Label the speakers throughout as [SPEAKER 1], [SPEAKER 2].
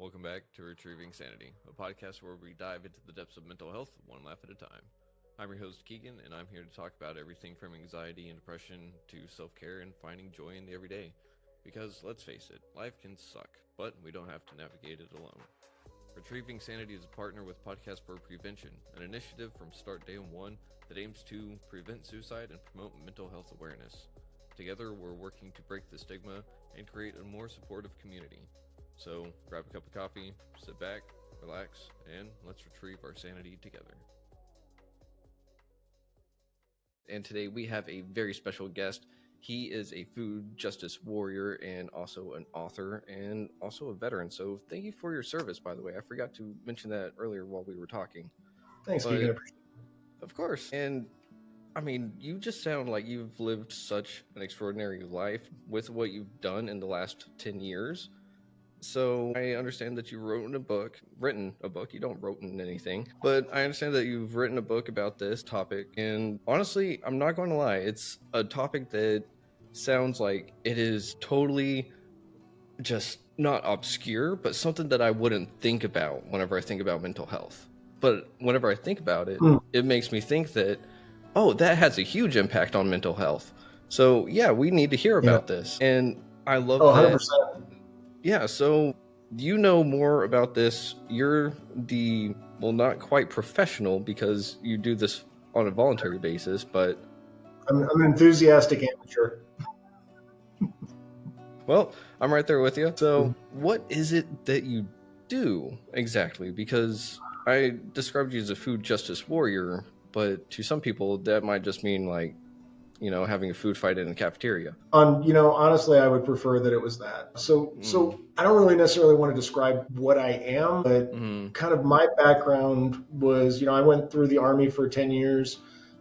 [SPEAKER 1] Welcome back to Retrieving Sanity, a podcast where we dive into the depths of mental health one laugh at a time. I'm your host, Keegan, and I'm here to talk about everything from anxiety and depression to self-care and finding joy in the everyday. Because, let's face it, life can suck, but we don't have to navigate it alone. Retrieving Sanity is a partner with Podcast for Prevention, an initiative from Start Day 1 that aims to prevent suicide and promote mental health awareness. Together, we're working to break the stigma and create a more supportive community. So, grab a cup of coffee, sit back, relax, and let's retrieve our sanity together. And today we have a very special guest. He is a food justice warrior and also an author and also a veteran. So thank you for your service, by the way. I forgot to mention that earlier while we were talking.
[SPEAKER 2] Thanks, Keegan.
[SPEAKER 1] Of course. And I mean, you just sound like you've lived such an extraordinary life with what you've done in the last 10 years. So I understand that you written a book. You don't wrote in anything, but I understand that you've written a book about this topic. And honestly, I'm not going to lie. It's a topic that sounds like it is totally just not obscure, but something that I wouldn't think about whenever I think about mental health. But whenever I think about it, it makes me think that, oh, that has a huge impact on mental health. So yeah, we need to hear about this. And I love that.
[SPEAKER 2] 100%.
[SPEAKER 1] Yeah, so you know more about this. You're not quite professional because you do this on a voluntary basis, but...
[SPEAKER 2] I'm an enthusiastic amateur.
[SPEAKER 1] Well, I'm right there with you. So what is it that you do exactly? Because I described you as a food justice warrior, but to some people that might just mean having a food fight in a cafeteria.
[SPEAKER 2] Honestly, I would prefer that it was that. So I don't really necessarily want to describe what I am, but kind of my background was, I went through the Army for 10 years,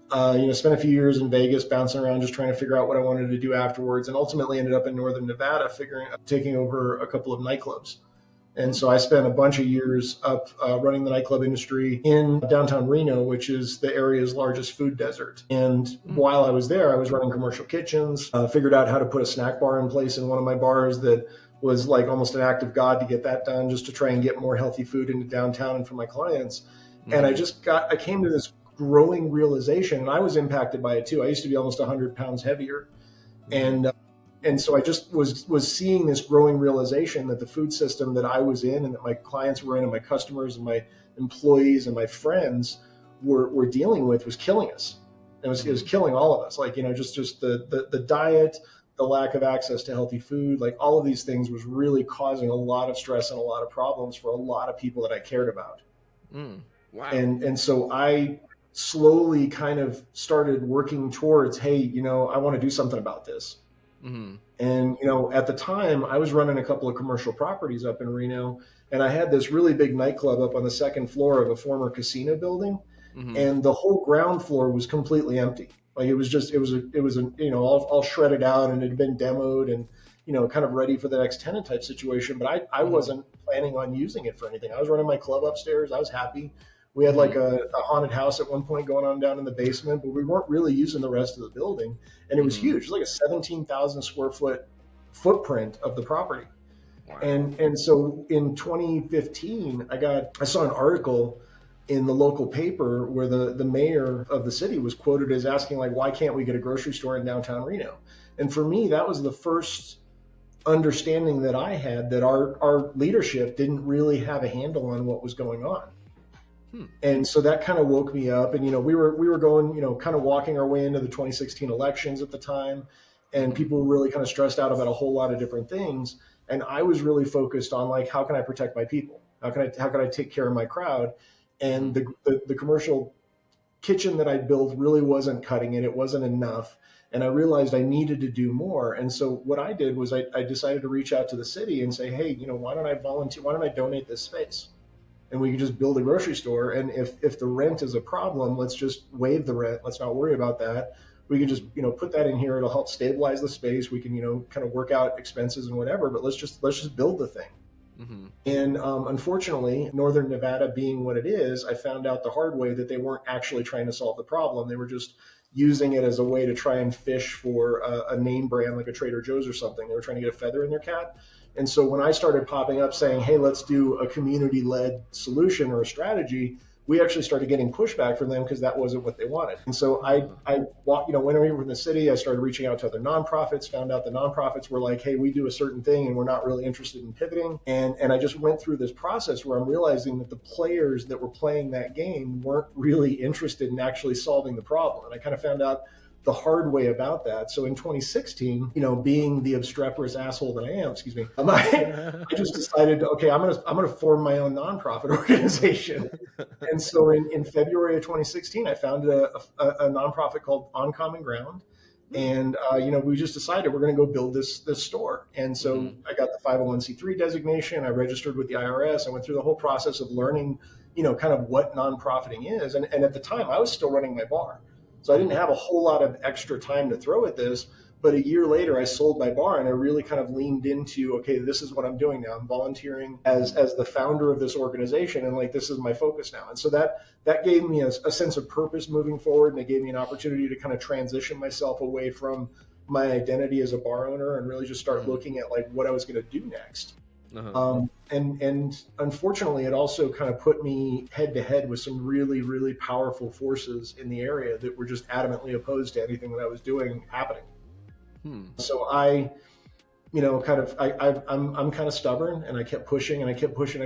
[SPEAKER 2] spent a few years in Vegas bouncing around just trying to figure out what I wanted to do afterwards, and ultimately ended up in Northern Nevada taking over a couple of nightclubs. And so I spent a bunch of years up running the nightclub industry in downtown Reno, which is the area's largest food desert. And while I was there, I was running commercial kitchens, figured out how to put a snack bar in place in one of my bars that was like almost an act of God to get that done, just to try and get more healthy food into downtown and for my clients. And I came to this growing realization, and I was impacted by it too. I used to be almost 100 pounds heavier. And so I just was seeing this growing realization that the food system that I was in and that my clients were in and my customers and my employees and my friends were dealing with was killing us. It was killing all of us. Just the diet, the lack of access to healthy food, like all of these things was really causing a lot of stress and a lot of problems for a lot of people that I cared about.
[SPEAKER 1] Wow.
[SPEAKER 2] And so I slowly kind of started working towards, hey, I want to do something about this. And, at the time I was running a couple of commercial properties up in Reno, and I had this really big nightclub up on the second floor of a former casino building. And the whole ground floor was completely empty. Like it was all shredded out, and it had been demoed and, kind of ready for the next tenant type situation. But I wasn't planning on using it for anything. I was running my club upstairs. I was happy. We had like a haunted house at one point going on down in the basement, but we weren't really using the rest of the building. And it was huge. It was like a 17,000 square foot footprint of the property. Wow. And so in 2015, I saw an article in the local paper where the mayor of the city was quoted as asking, like, why can't we get a grocery store in downtown Reno? And for me, that was the first understanding that I had that our leadership didn't really have a handle on what was going on. And so that kind of woke me up, and we were going, kind of walking our way into the 2016 elections at the time, and people were really kind of stressed out about a whole lot of different things, and I was really focused on, like, how can I protect my people? How can I take care of my crowd? And the commercial kitchen that I built really wasn't cutting it. It wasn't enough, and I realized I needed to do more. And so what I did was I decided to reach out to the city and say, hey, why don't I volunteer? Why don't I donate this space? And we can just build a grocery store. And if the rent is a problem, let's just waive the rent. Let's not worry about that. We can just, put that in here. It'll help stabilize the space. We can, kind of work out expenses and whatever, but let's just build the thing. And unfortunately, Northern Nevada being what it is, I found out the hard way that they weren't actually trying to solve the problem. They were just using it as a way to try and fish for a name brand like a Trader Joe's or something. They were trying to get a feather in their cap. And so when I started popping up saying, hey, let's do a community-led solution or a strategy, we actually started getting pushback from them because that wasn't what they wanted. And so I went over in the city. I started reaching out to other nonprofits, found out the nonprofits were like, hey, we do a certain thing and we're not really interested in pivoting. And I just went through this process where I'm realizing that the players that were playing that game weren't really interested in actually solving the problem. And I kind of found out the hard way about that. So in 2016, being the obstreperous asshole that I am, I just decided, okay, I'm gonna form my own nonprofit organization. And so in February of 2016, I founded a nonprofit called On Common Ground. And we just decided we're going to go build this store. And so I got the 501c3 designation. I registered with the IRS. I went through the whole process of learning, kind of what nonprofiting is. And at the time, I was still running my bar. So I didn't have a whole lot of extra time to throw at this, but a year later I sold my bar and I really kind of leaned into, okay, this is what I'm doing now. I'm volunteering as the founder of this organization, and like this is my focus now. And so that gave me a sense of purpose moving forward, and it gave me an opportunity to kind of transition myself away from my identity as a bar owner and really just start looking at like what I was going to do next. And unfortunately, it also kind of put me head to head with some really, really powerful forces in the area that were just adamantly opposed to anything that I was doing happening. So I'm kind of stubborn, and I kept pushing and I kept pushing,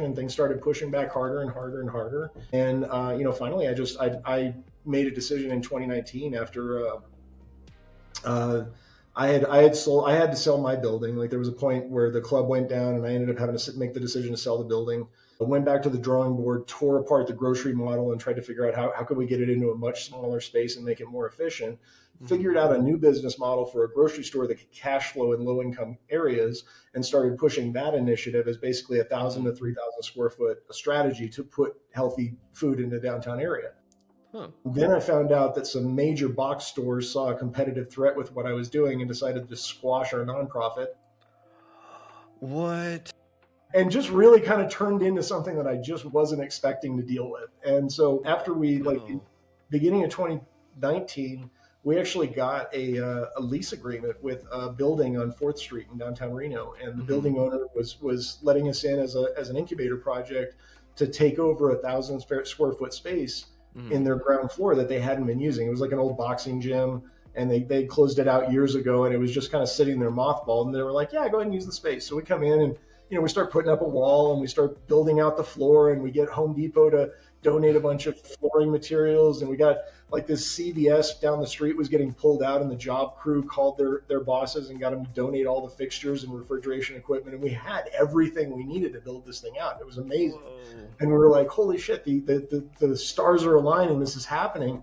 [SPEAKER 2] and things started pushing back harder and harder and harder. And finally, I made a decision in 2019 after I had to sell my building. Like there was a point where the club went down and I ended up having to make the decision to sell the building. I went back to the drawing board, tore apart the grocery model and tried to figure out how could we get it into a much smaller space and make it more efficient. Figured out a new business model for a grocery store that could cash flow in low income areas and started pushing that initiative as basically 1,000 to 3,000 square foot strategy to put healthy food in the downtown area. Then I found out that some major box stores saw a competitive threat with what I was doing and decided to squash our nonprofit.
[SPEAKER 1] What?
[SPEAKER 2] And just really kind of turned into something that I just wasn't expecting to deal with. And so after beginning of 2019, we actually got a lease agreement with a building on 4th Street in downtown Reno. And the building owner was letting us in as an incubator project to take over 1,000 square foot space in their ground floor that they hadn't been using. It was like an old boxing gym, and they closed it out years ago, and it was just kind of sitting there mothballed. And they were like, yeah, go ahead and use the space. So we come in and, we start putting up a wall and we start building out the floor, and we get Home Depot to donate a bunch of flooring materials. And we got like this CVS down the street was getting pulled out, and the job crew called their bosses and got them to donate all the fixtures and refrigeration equipment. And we had everything we needed to build this thing out. It was amazing. Whoa. And we were like, holy shit, the stars are aligning. This is happening.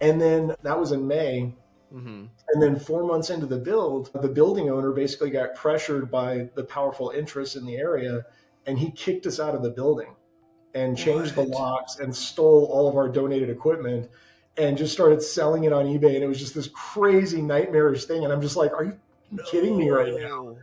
[SPEAKER 2] And then that was in May. And then 4 months into the build, the building owner basically got pressured by the powerful interests in the area, and he kicked us out of the building and changed the locks and stole all of our donated equipment and just started selling it on eBay. And it was just this crazy nightmarish thing. And I'm just like, are you kidding me right now?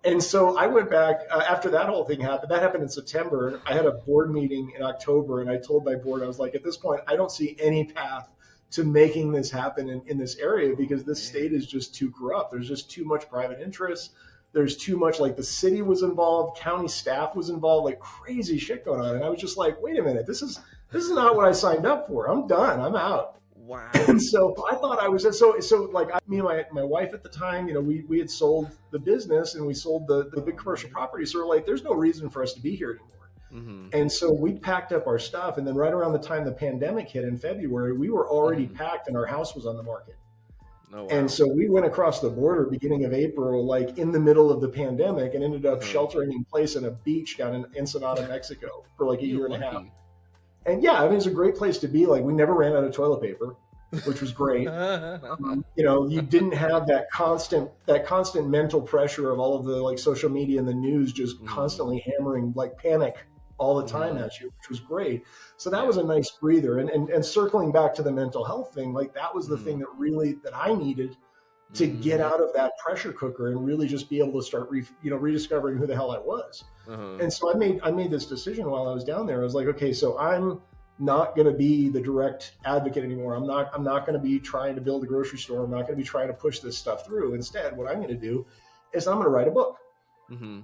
[SPEAKER 2] And so I went back after that whole thing happened. That happened in September. I had a board meeting in October, and I told my board, I was like, at this point, I don't see any path to making this happen in this area because this state is just too corrupt. There's just too much private interest. There's too much, like the city was involved, county staff was involved, like crazy shit going on. And I was just like, wait a minute, this is not what I signed up for. I'm done. I'm out.
[SPEAKER 1] Wow.
[SPEAKER 2] And so I thought I was so like me and my wife at the time, we had sold the business and we sold the big commercial property. So we're like, there's no reason for us to be here anymore. And so we packed up our stuff. And then right around the time the pandemic hit in February, we were already packed and our house was on the market. Oh, wow. And so we went across the border beginning of April, like in the middle of the pandemic, and ended up sheltering in place in a beach down in Ensenada, Mexico for like a year and a half. And yeah, I mean, it's a great place to be. Like we never ran out of toilet paper, which was great. You didn't have that constant mental pressure of all of the like social media and the news just constantly hammering like panic all the time at you, which was great. So that was a nice breather. And circling back to the mental health thing, like that was the thing that I needed to get out of that pressure cooker and really just be able to start rediscovering who the hell I was. And so I made this decision while I was down there. I was like, okay, so I'm not going to be the direct advocate anymore. I'm not going to be trying to build a grocery store. I'm not going to be trying to push this stuff through. Instead, what I'm going to do is I'm going to write a book.
[SPEAKER 1] Mm-hmm.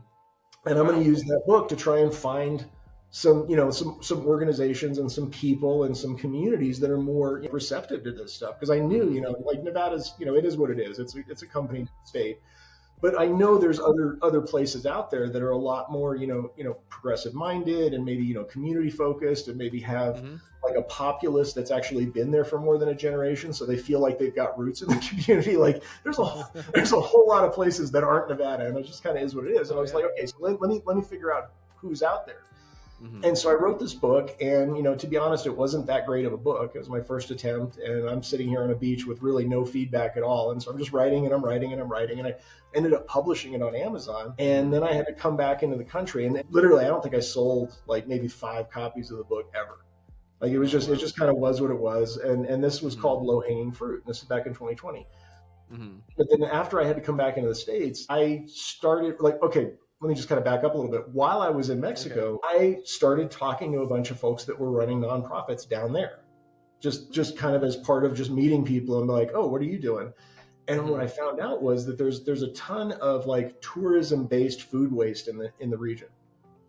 [SPEAKER 2] And I'm going to use that book to try and find some, some organizations and some people and some communities that are more receptive to this stuff. Because I knew, like Nevada's, it is what it is. It's a company state. But I know there's other places out there that are a lot more, progressive minded and maybe, community focused, and maybe have like a populace that's actually been there for more than a generation. So they feel like they've got roots in the community. Like there's a whole lot of places that aren't Nevada, and it just kind of is what it is. And I was like, okay, so let me figure out who's out there. And so I wrote this book, and to be honest, it wasn't that great of a book. It was my first attempt, and I'm sitting here on a beach with really no feedback at all. And so I'm just writing and I'm writing and I'm writing, and I ended up publishing it on Amazon. And then I had to come back into the country, and literally I don't think I sold like maybe 5 copies of the book ever. Like it just kind of was what it was. And this was called Low Hanging Fruit. And this is back in 2020. But then after I had to come back into the States, I started okay, let me just kind of back up a little bit. While I was in Mexico, I started talking to a bunch of folks that were running nonprofits down there, just kind of as part of just meeting people and be like, oh, what are you doing? And what I found out was that there's a ton of like tourism-based food waste in the region.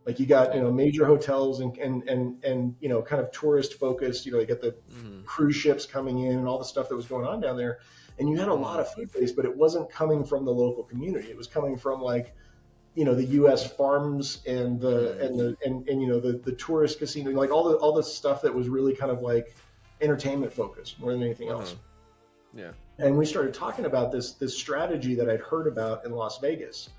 [SPEAKER 2] Like you got major hotels and kind of tourist focused. You got the cruise ships coming in and all the stuff that was going on down there, and you had a lot of food waste, but it wasn't coming from the local community. It was coming from like the U.S. farms and the tourist casino, like all the stuff that was really kind of like entertainment focused more than anything else.
[SPEAKER 1] Yeah.
[SPEAKER 2] And we started talking about this strategy that I'd heard about in Las Vegas,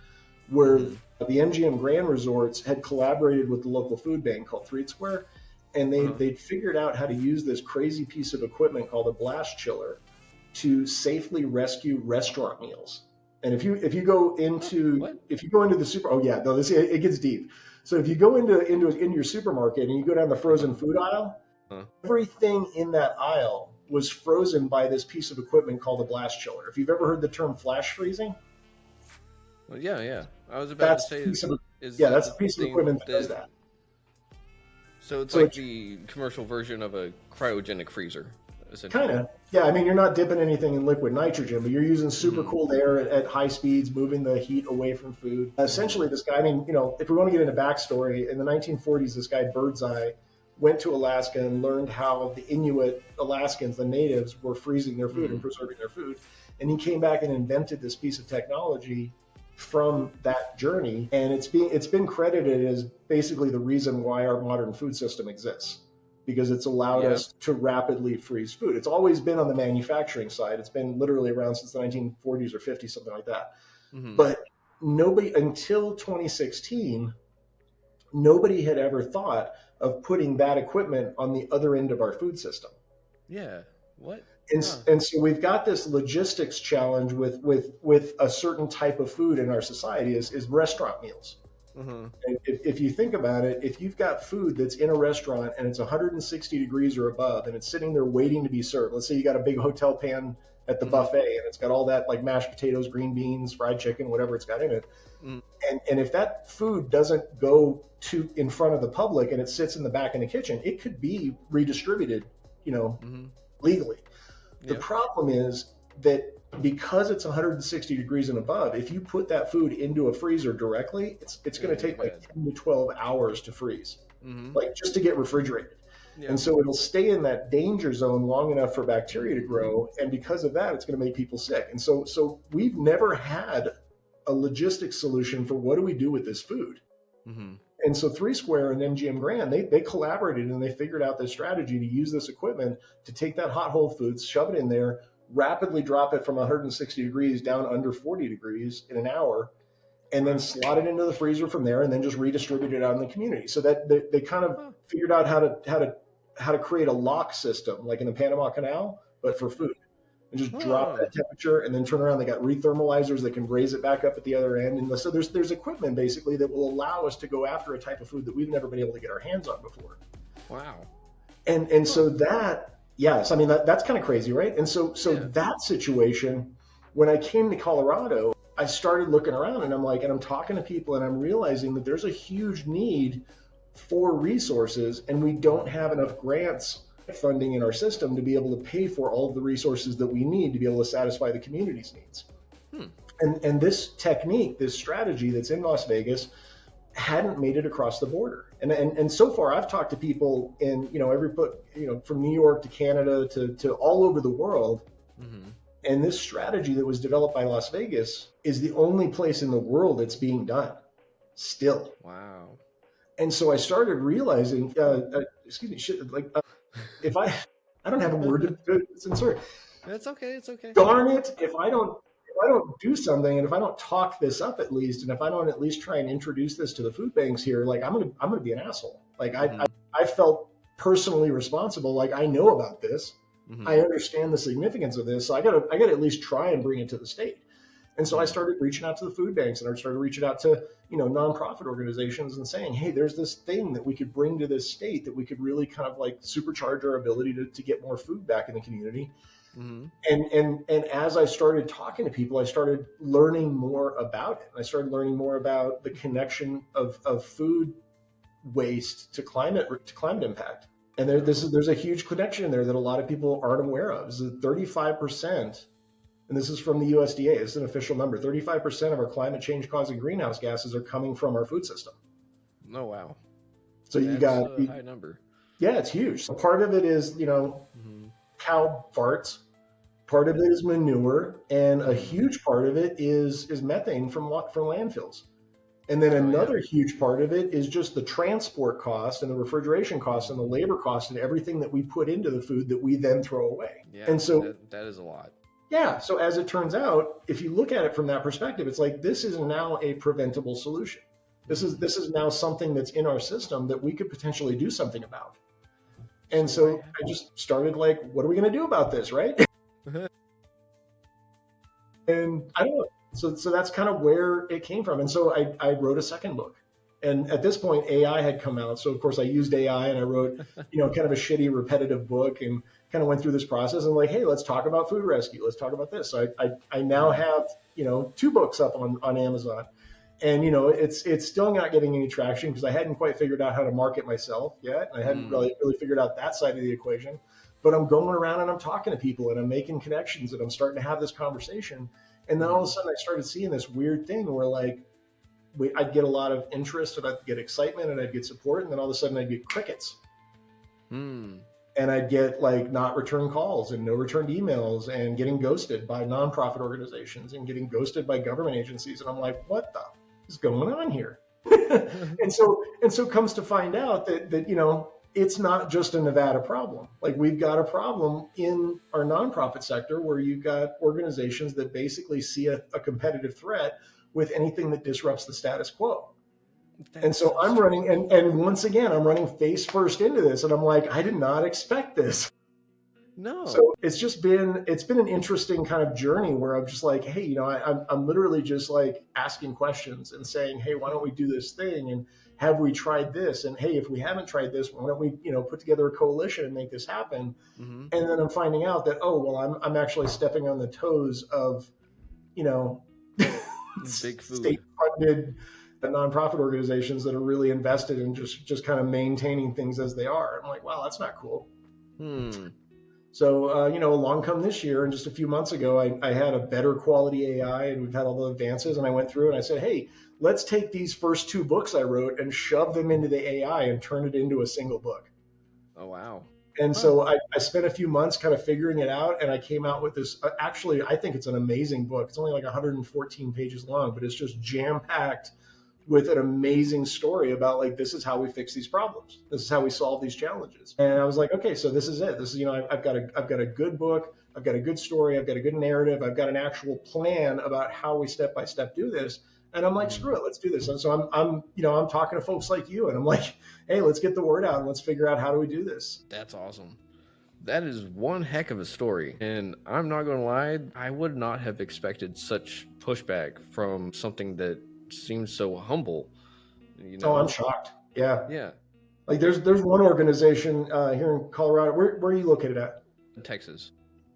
[SPEAKER 2] where the MGM Grand Resorts had collaborated with the local food bank called Three Square, and they'd figured out how to use this crazy piece of equipment called a blast chiller to safely rescue restaurant meals. And if you go into the it gets deep. So if you go into your supermarket and you go down the frozen food aisle, everything in that aisle was frozen by this piece of equipment called a blast chiller. If you've ever heard the term flash freezing,
[SPEAKER 1] well, yeah. I was about to say,
[SPEAKER 2] that's a piece of equipment that does that.
[SPEAKER 1] So it's like the commercial version of a cryogenic freezer.
[SPEAKER 2] Kind of. Yeah, I mean, you're not dipping anything in liquid nitrogen, but you're using super cooled air at high speeds, moving the heat away from food. Essentially, this guy, if we want to get into backstory, in the 1940s, this guy, Birdseye, went to Alaska and learned how the Inuit Alaskans, the natives, were freezing their food and preserving their food. And he came back and invented this piece of technology from that journey. And it's been credited as basically the reason why our modern food system exists, because it's allowed us to rapidly freeze food. It's always been on the manufacturing side. It's been literally around since the 1940s or 50s, something like that. But nobody, until 2016, nobody had ever thought of putting that equipment on the other end of our food system.
[SPEAKER 1] Yeah. What?
[SPEAKER 2] And so we've got this logistics challenge with a certain type of food in our society is restaurant meals. And if you think about it, if you've got food that's in a restaurant and it's 160 degrees or above and it's sitting there waiting to be served, let's say you got a big hotel pan at the buffet and it's got all that like mashed potatoes, green beans, fried chicken, whatever it's got in it. And if that food doesn't go to in front of the public and it sits in the back in the kitchen, it could be redistributed, legally. The problem is that because it's 160 degrees and above, if you put that food into a freezer directly, it's going to take like 10 to 12 hours to freeze, like just to get refrigerated. And so it'll stay in that danger zone long enough for bacteria to grow. And because of that, it's going to make people sick. And so we've never had a logistics solution for what do we do with this food. And so Three Square and MGM Grand, they collaborated and they figured out this strategy to use this equipment to take that hot whole foods, shove it in there, rapidly drop it from 160 degrees down under 40 degrees in an hour, and then slot it into the freezer from there, and then just redistribute it out in the community. So that they kind of figured out how to create a lock system, like in the Panama Canal, but for food, and just drop that temperature, and then turn around. They got rethermalizers that can raise it back up at the other end, and so there's equipment basically that will allow us to go after a type of food that we've never been able to get our hands on before.
[SPEAKER 1] Wow.
[SPEAKER 2] And so that. Yes, I mean, that's kind of crazy, right? And so that situation, when I came to Colorado, I started looking around and I'm talking to people and I'm realizing that there's a huge need for resources and we don't have enough grants funding in our system to be able to pay for all of the resources that we need to be able to satisfy the community's needs.
[SPEAKER 1] Hmm.
[SPEAKER 2] And this technique, this strategy that's in Las Vegas hadn't made it across the border. And so far I've talked to people in, from New York to Canada to all over the world. Mm-hmm. And this strategy that was developed by Las Vegas is the only place in the world it's being done still.
[SPEAKER 1] Wow.
[SPEAKER 2] And so I started realizing, if I don't have a word to censor.
[SPEAKER 1] It's okay. It's okay.
[SPEAKER 2] Darn it. If I don't do something, and if I don't talk this up at least, and if I don't at least try and introduce this to the food banks here, like I'm gonna be an asshole. Like mm-hmm. I felt personally responsible. Like I know about this. Mm-hmm. I understand the significance of this. So I gotta at least try and bring it to the state. And so I started reaching out to the food banks, and I started reaching out to, nonprofit organizations and saying, hey, there's this thing that we could bring to this state that we could really kind of like supercharge our ability to get more food back in the community. Mm-hmm. And as I started talking to people, I started learning more about it. I started learning more about the connection of food waste to climate impact. And there's a huge connection there that a lot of people aren't aware of. Is that 35%, and this is from the USDA, it's an official number, 35% of our climate change causing greenhouse gases are coming from our food system.
[SPEAKER 1] Oh, wow.
[SPEAKER 2] So you got
[SPEAKER 1] a high number.
[SPEAKER 2] Yeah, it's huge. So part of it is, mm-hmm. cow farts. Part of it is manure, and a huge part of it is methane from landfills. And then another huge part of it is just the transport cost and the refrigeration cost and the labor cost and everything that we put into the food that we then throw away.
[SPEAKER 1] Yeah,
[SPEAKER 2] and so
[SPEAKER 1] that is a lot.
[SPEAKER 2] Yeah. So as it turns out, if you look at it from that perspective, it's like this is now a preventable solution. This is now something that's in our system that we could potentially do something about. And so I just started like, what are we going to do about this, right? And I don't know. So that's kind of where it came from. And so I wrote a second book. And at this point, AI had come out. So of course I used AI and I wrote, kind of a shitty, repetitive book and kind of went through this process and like, hey, let's talk about food rescue. Let's talk about this. So I now have, 2 books up on Amazon. And, it's still not getting any traction because I hadn't quite figured out how to market myself yet. I hadn't really figured out that side of the equation. But I'm going around and I'm talking to people and I'm making connections and I'm starting to have this conversation. And then all of a sudden I started seeing this weird thing where like I'd get a lot of interest and I'd get excitement and I'd get support. And then all of a sudden I'd get crickets. And I'd get like not returned calls and no returned emails and getting ghosted by nonprofit organizations and getting ghosted by government agencies. And I'm like, what the is going on here? and so comes to find out that it's not just a Nevada problem. Like we've got a problem in our nonprofit sector where you've got organizations that basically see a competitive threat with anything that disrupts the status quo. And so I'm running, and once again, I'm running face first into this. And I'm like, I did not expect this.
[SPEAKER 1] No.
[SPEAKER 2] So it's been an interesting kind of journey where I'm just like, hey, I'm literally just like asking questions and saying, hey, why don't we do this thing? And have we tried this? And hey, if we haven't tried this, why don't we, put together a coalition and make this happen? Mm-hmm. And then I'm finding out that, oh, well, I'm actually stepping on the toes of,
[SPEAKER 1] big food.
[SPEAKER 2] State-funded nonprofit organizations that are really invested in just kind of maintaining things as they are. I'm like, wow, that's not cool. So, along come this year, and just a few months ago, I had a better quality AI, and we've had all the advances, and I went through and I said, hey, let's take these first 2 books I wrote and shove them into the AI and turn it into a single book.
[SPEAKER 1] Oh, wow.
[SPEAKER 2] And so I spent a few months kind of figuring it out, and I came out with this. Actually, I think it's an amazing book. It's only like 114 pages long, but it's just jam-packed with an amazing story about like, this is how we fix these problems. This is how we solve these challenges. And I was like, okay, so this is it. This is, I've got a good book. I've got a good story. I've got a good narrative. I've got an actual plan about how we step by step do this. And I'm like, screw it, let's do this. And so I'm talking to folks like you, and I'm like, hey, let's get the word out and let's figure out how do we do this.
[SPEAKER 1] That's awesome. That is one heck of a story. And I'm not going to lie, I would not have expected such pushback from something that seems so humble.
[SPEAKER 2] Oh, I'm shocked.
[SPEAKER 1] Yeah.
[SPEAKER 2] Like there's one organization here in Colorado. Where are you located at?
[SPEAKER 1] In Texas.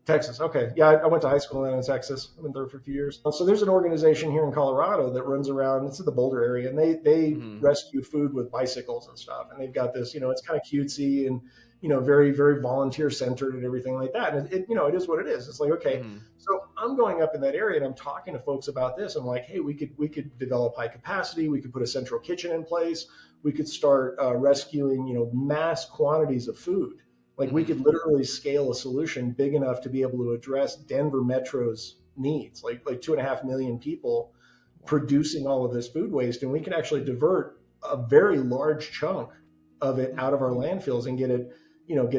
[SPEAKER 2] Texas. Okay. Yeah, I went to high school in Texas. I've been there for a few years. So there's an organization here in Colorado that runs around. It's in the Boulder area, and they rescue food with bicycles and stuff. And they've got this, it's kind of cutesy and very very volunteer centered and everything like that. And it is what it is. It's like, okay, so I'm going up in that area and I'm talking to folks about this. I'm like, hey, we could develop high capacity. We could put a central kitchen in place. We could start rescuing mass quantities of food. Like we could literally scale a solution big enough to be able to address Denver Metro's needs, like 2.5 million people producing all of this food waste. And we can actually divert a very large chunk of it out of our landfills and get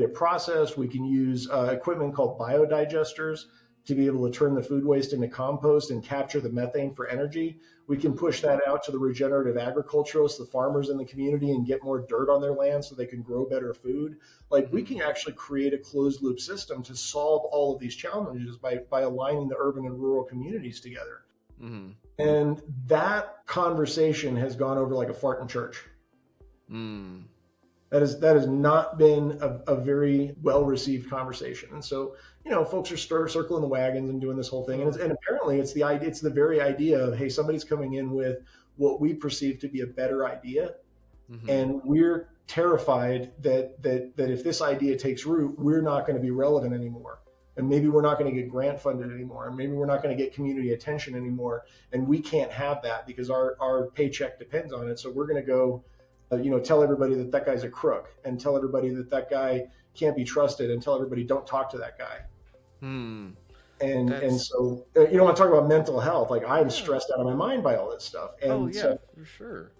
[SPEAKER 2] it processed. We can use equipment called biodigesters to be able to turn the food waste into compost and capture the methane for energy. We can push that out to the regenerative agriculturalists, the farmers in the community, and get more dirt on their land so they can grow better food. Like we can actually create a closed loop system to solve all of these challenges by aligning the urban and rural communities together. And that conversation has gone over like a fart in church. That has not been a very well received conversation. And so, folks are circling the wagons and doing this whole thing. And apparently it's the very idea of, hey, somebody's coming in with what we perceive to be a better idea. And we're terrified that if this idea takes root, we're not going to be relevant anymore. And maybe we're not going to get grant funded anymore. And maybe we're not going to get community attention anymore. And we can't have that because our paycheck depends on it. So we're going to go tell everybody that guy's a crook, and tell everybody that guy can't be trusted, and tell everybody don't talk to that guy. And so want to talk about mental health. Like I'm stressed out of my mind by all this stuff. And
[SPEAKER 1] for sure.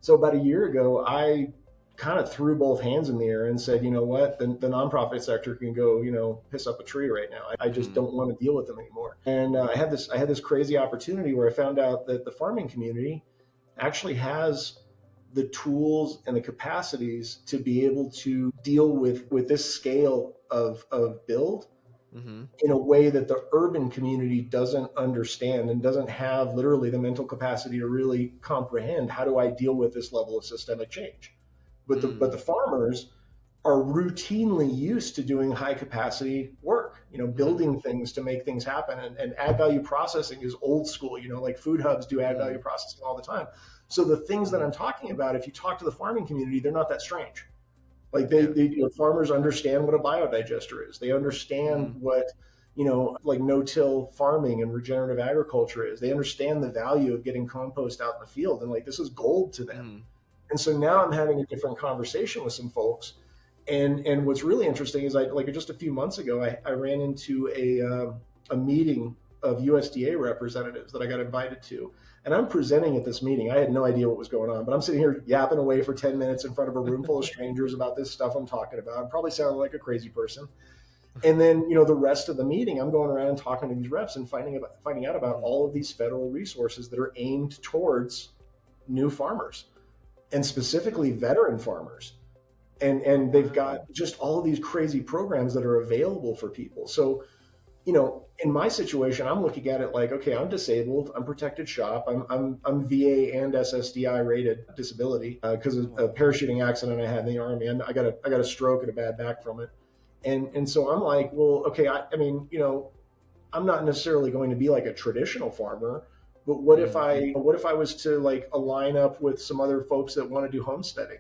[SPEAKER 2] So about a year ago, I kind of threw both hands in the air and said, you know what, the nonprofit sector can go, piss up a tree right now. I just don't want to deal with them anymore. And I had this crazy opportunity where I found out that the farming community actually has the tools and the capacities to be able to deal with this scale of build in a way that the urban community doesn't understand and doesn't have literally the mental capacity to really comprehend. How do I deal with this level of systemic change? But the farmers are routinely used to doing high capacity work, building things to make things happen. And add value processing is old school, like food hubs do add value processing all the time. So the things that I'm talking about, if you talk to the farming community, they're not that strange. Like farmers understand what a biodigester is. They understand what, like no-till farming and regenerative agriculture is. They understand the value of getting compost out in the field. And like, this is gold to them. And so now I'm having a different conversation with some folks. And what's really interesting is just a few months ago, I ran into a meeting of USDA representatives that I got invited to. And I'm presenting at this meeting. I had no idea what was going on, but I'm sitting here yapping away for 10 minutes in front of a room full of strangers about this stuff I'm talking about. I'm probably sounding like a crazy person. And then, the rest of the meeting, I'm going around and talking to these reps and finding out about all of these federal resources that are aimed towards new farmers, and specifically veteran farmers. And they've got just all of these crazy programs that are available for people. So, in my situation, I'm looking at it like, okay, I'm disabled, I'm protected shop, I'm VA and SSDI rated disability because of a parachuting accident I had in the Army, and I got a stroke and a bad back from it. And so I'm like, well, okay, I mean, I'm not necessarily going to be like a traditional farmer, but what if I was to like align up with some other folks that want to do homesteading?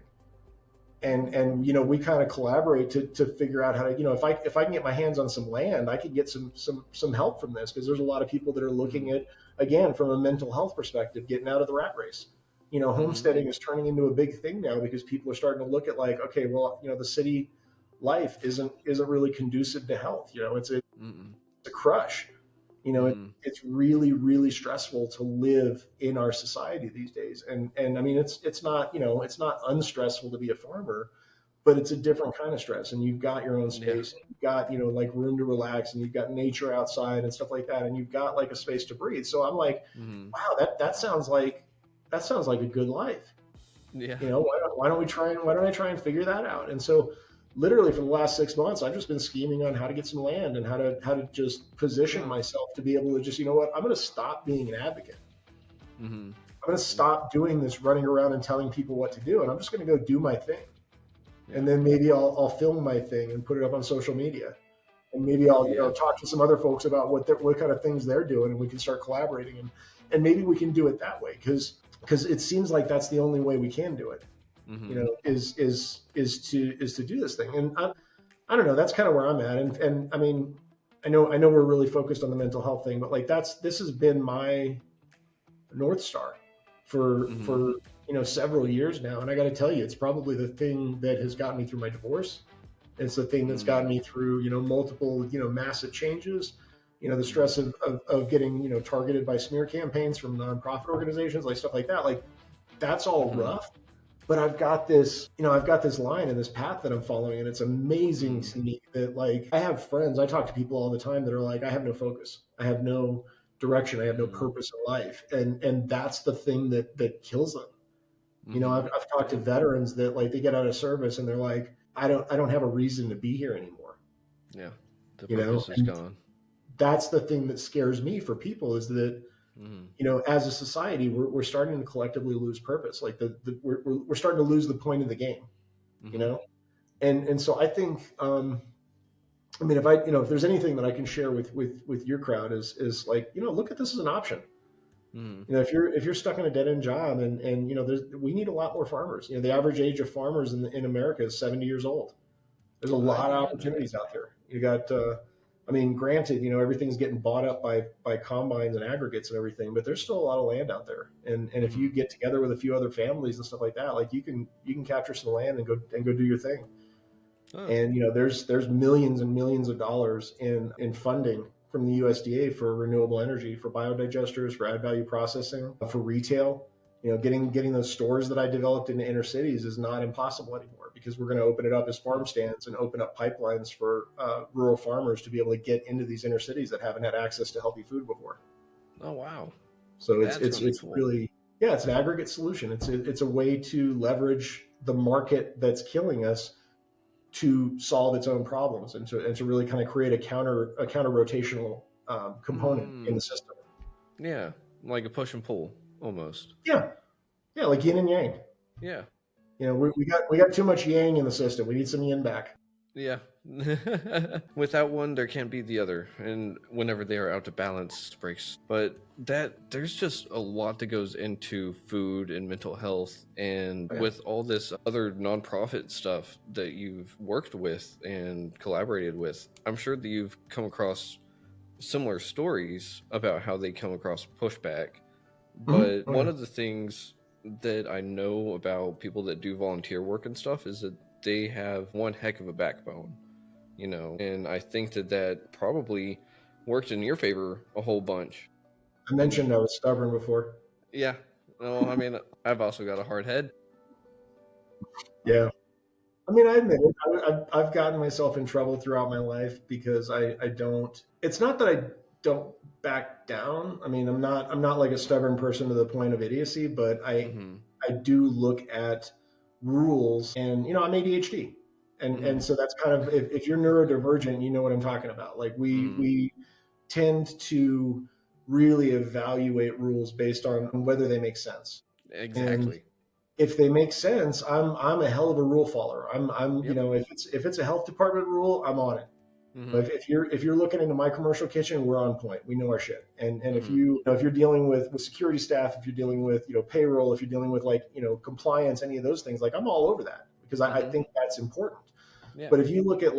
[SPEAKER 2] And we kind of collaborate to figure out how to, if I can get my hands on some land, I could get some help from this, because there's a lot of people that are looking at, again, from a mental health perspective, getting out of the rat race. Homesteading is turning into a big thing now because people are starting to look at like, okay, well, the city life isn't really conducive to health. It's a crush. It's really, really stressful to live in our society these days. And I mean, it's not, it's not unstressful to be a farmer, but it's a different kind of stress. And you've got your own space, and you've got, like room to relax, and you've got nature outside and stuff like that. And you've got like a space to breathe. So I'm like, wow, that sounds like a good life. Yeah. Why don't I try and figure that out? And so literally for the last 6 months, I've just been scheming on how to get some land and how to just position myself to be able to just, I'm going to stop being an advocate. I'm going to stop doing this running around and telling people what to do. And I'm just going to go do my thing. And then maybe I'll film my thing and put it up on social media. and maybe I'll
[SPEAKER 1] Yeah.
[SPEAKER 2] talk to some other folks about what kind of things they're doing, and we can start collaborating, and maybe we can do it that way because it seems like that's the only way we can do it. Is to do this thing, and I don't know. That's kind of where I'm at, and I mean, I know we're really focused on the mental health thing, but like this has been my North Star for several years now, and I got to tell you, it's probably the thing that has gotten me through my divorce. It's the thing that's gotten me through multiple massive changes. The stress of getting targeted by smear campaigns from nonprofit organizations, like stuff like that. Like that's all rough, but I've got this line and this path that I'm following, and it's amazing to me that like I have friends. I talk to people all the time that are like, I have no focus, I have no direction, I have no purpose in life, and that's the thing that kills them. I've talked to veterans that like they get out of service and they're like, I don't have a reason to be here anymore.
[SPEAKER 1] Yeah, the purpose is gone.
[SPEAKER 2] That's the thing that scares me for people is that as a society we're starting to collectively lose purpose. Like we're starting to lose the point of the game. And so I think I mean if there's anything that I can share with your crowd is like look at this as an option. If you're stuck in a dead end job and we need a lot more farmers. The average age of farmers in America is 70 years old. There's a lot of opportunities out there. You got I mean, granted, everything's getting bought up by combines and aggregates and everything, but there's still a lot of land out there. And if you get together with a few other families and stuff like that, like you can capture some land and go do your thing. Oh. And there's millions and millions of dollars in funding from the USDA for renewable energy, for biodigesters, for add value processing, for retail. Getting those stores that I developed into inner cities is not impossible anymore because we're going to open it up as farm stands and open up pipelines for rural farmers to be able to get into these inner cities that haven't had access to healthy food before.
[SPEAKER 1] Oh, wow.
[SPEAKER 2] So it's cool. Really, it's an aggregate solution. It's a way to leverage the market that's killing us to solve its own problems and to really kind of create a counter rotational component in the system.
[SPEAKER 1] Yeah, like a push and pull almost.
[SPEAKER 2] Yeah, like yin and yang.
[SPEAKER 1] Yeah.
[SPEAKER 2] We got too much yang in the system. We need some yin back.
[SPEAKER 1] Yeah. Without one, there can't be the other. And whenever they are out of balance, it breaks. But there's just a lot that goes into food and mental health. And with all this other nonprofit stuff that you've worked with and collaborated with, I'm sure that you've come across similar stories about how they come across pushback. But one of the things that I know about people that do volunteer work and stuff is that they have one heck of a backbone, and I think that probably worked in your favor a whole bunch.
[SPEAKER 2] I mentioned I was stubborn before.
[SPEAKER 1] Yeah. No, I mean, I've also got a hard head.
[SPEAKER 2] Yeah. I mean, I admit it. I've gotten myself in trouble throughout my life because I don't, it's not that I don't back down. I mean, I'm not like a stubborn person to the point of idiocy, but I do look at rules, and I'm ADHD, and so that's kind of if you're neurodivergent, you know what I'm talking about. Like we tend to really evaluate rules based on whether they make sense.
[SPEAKER 1] Exactly. And
[SPEAKER 2] if they make sense, I'm a hell of a rule follower. I'm if it's a health department rule, I'm on it. But if you're looking into my commercial kitchen, we're on point. We know our shit. And if if you're dealing with security staff, if you're dealing with payroll, if you're dealing with compliance, any of those things, like I'm all over that because I think that's important. Yeah. But if you look at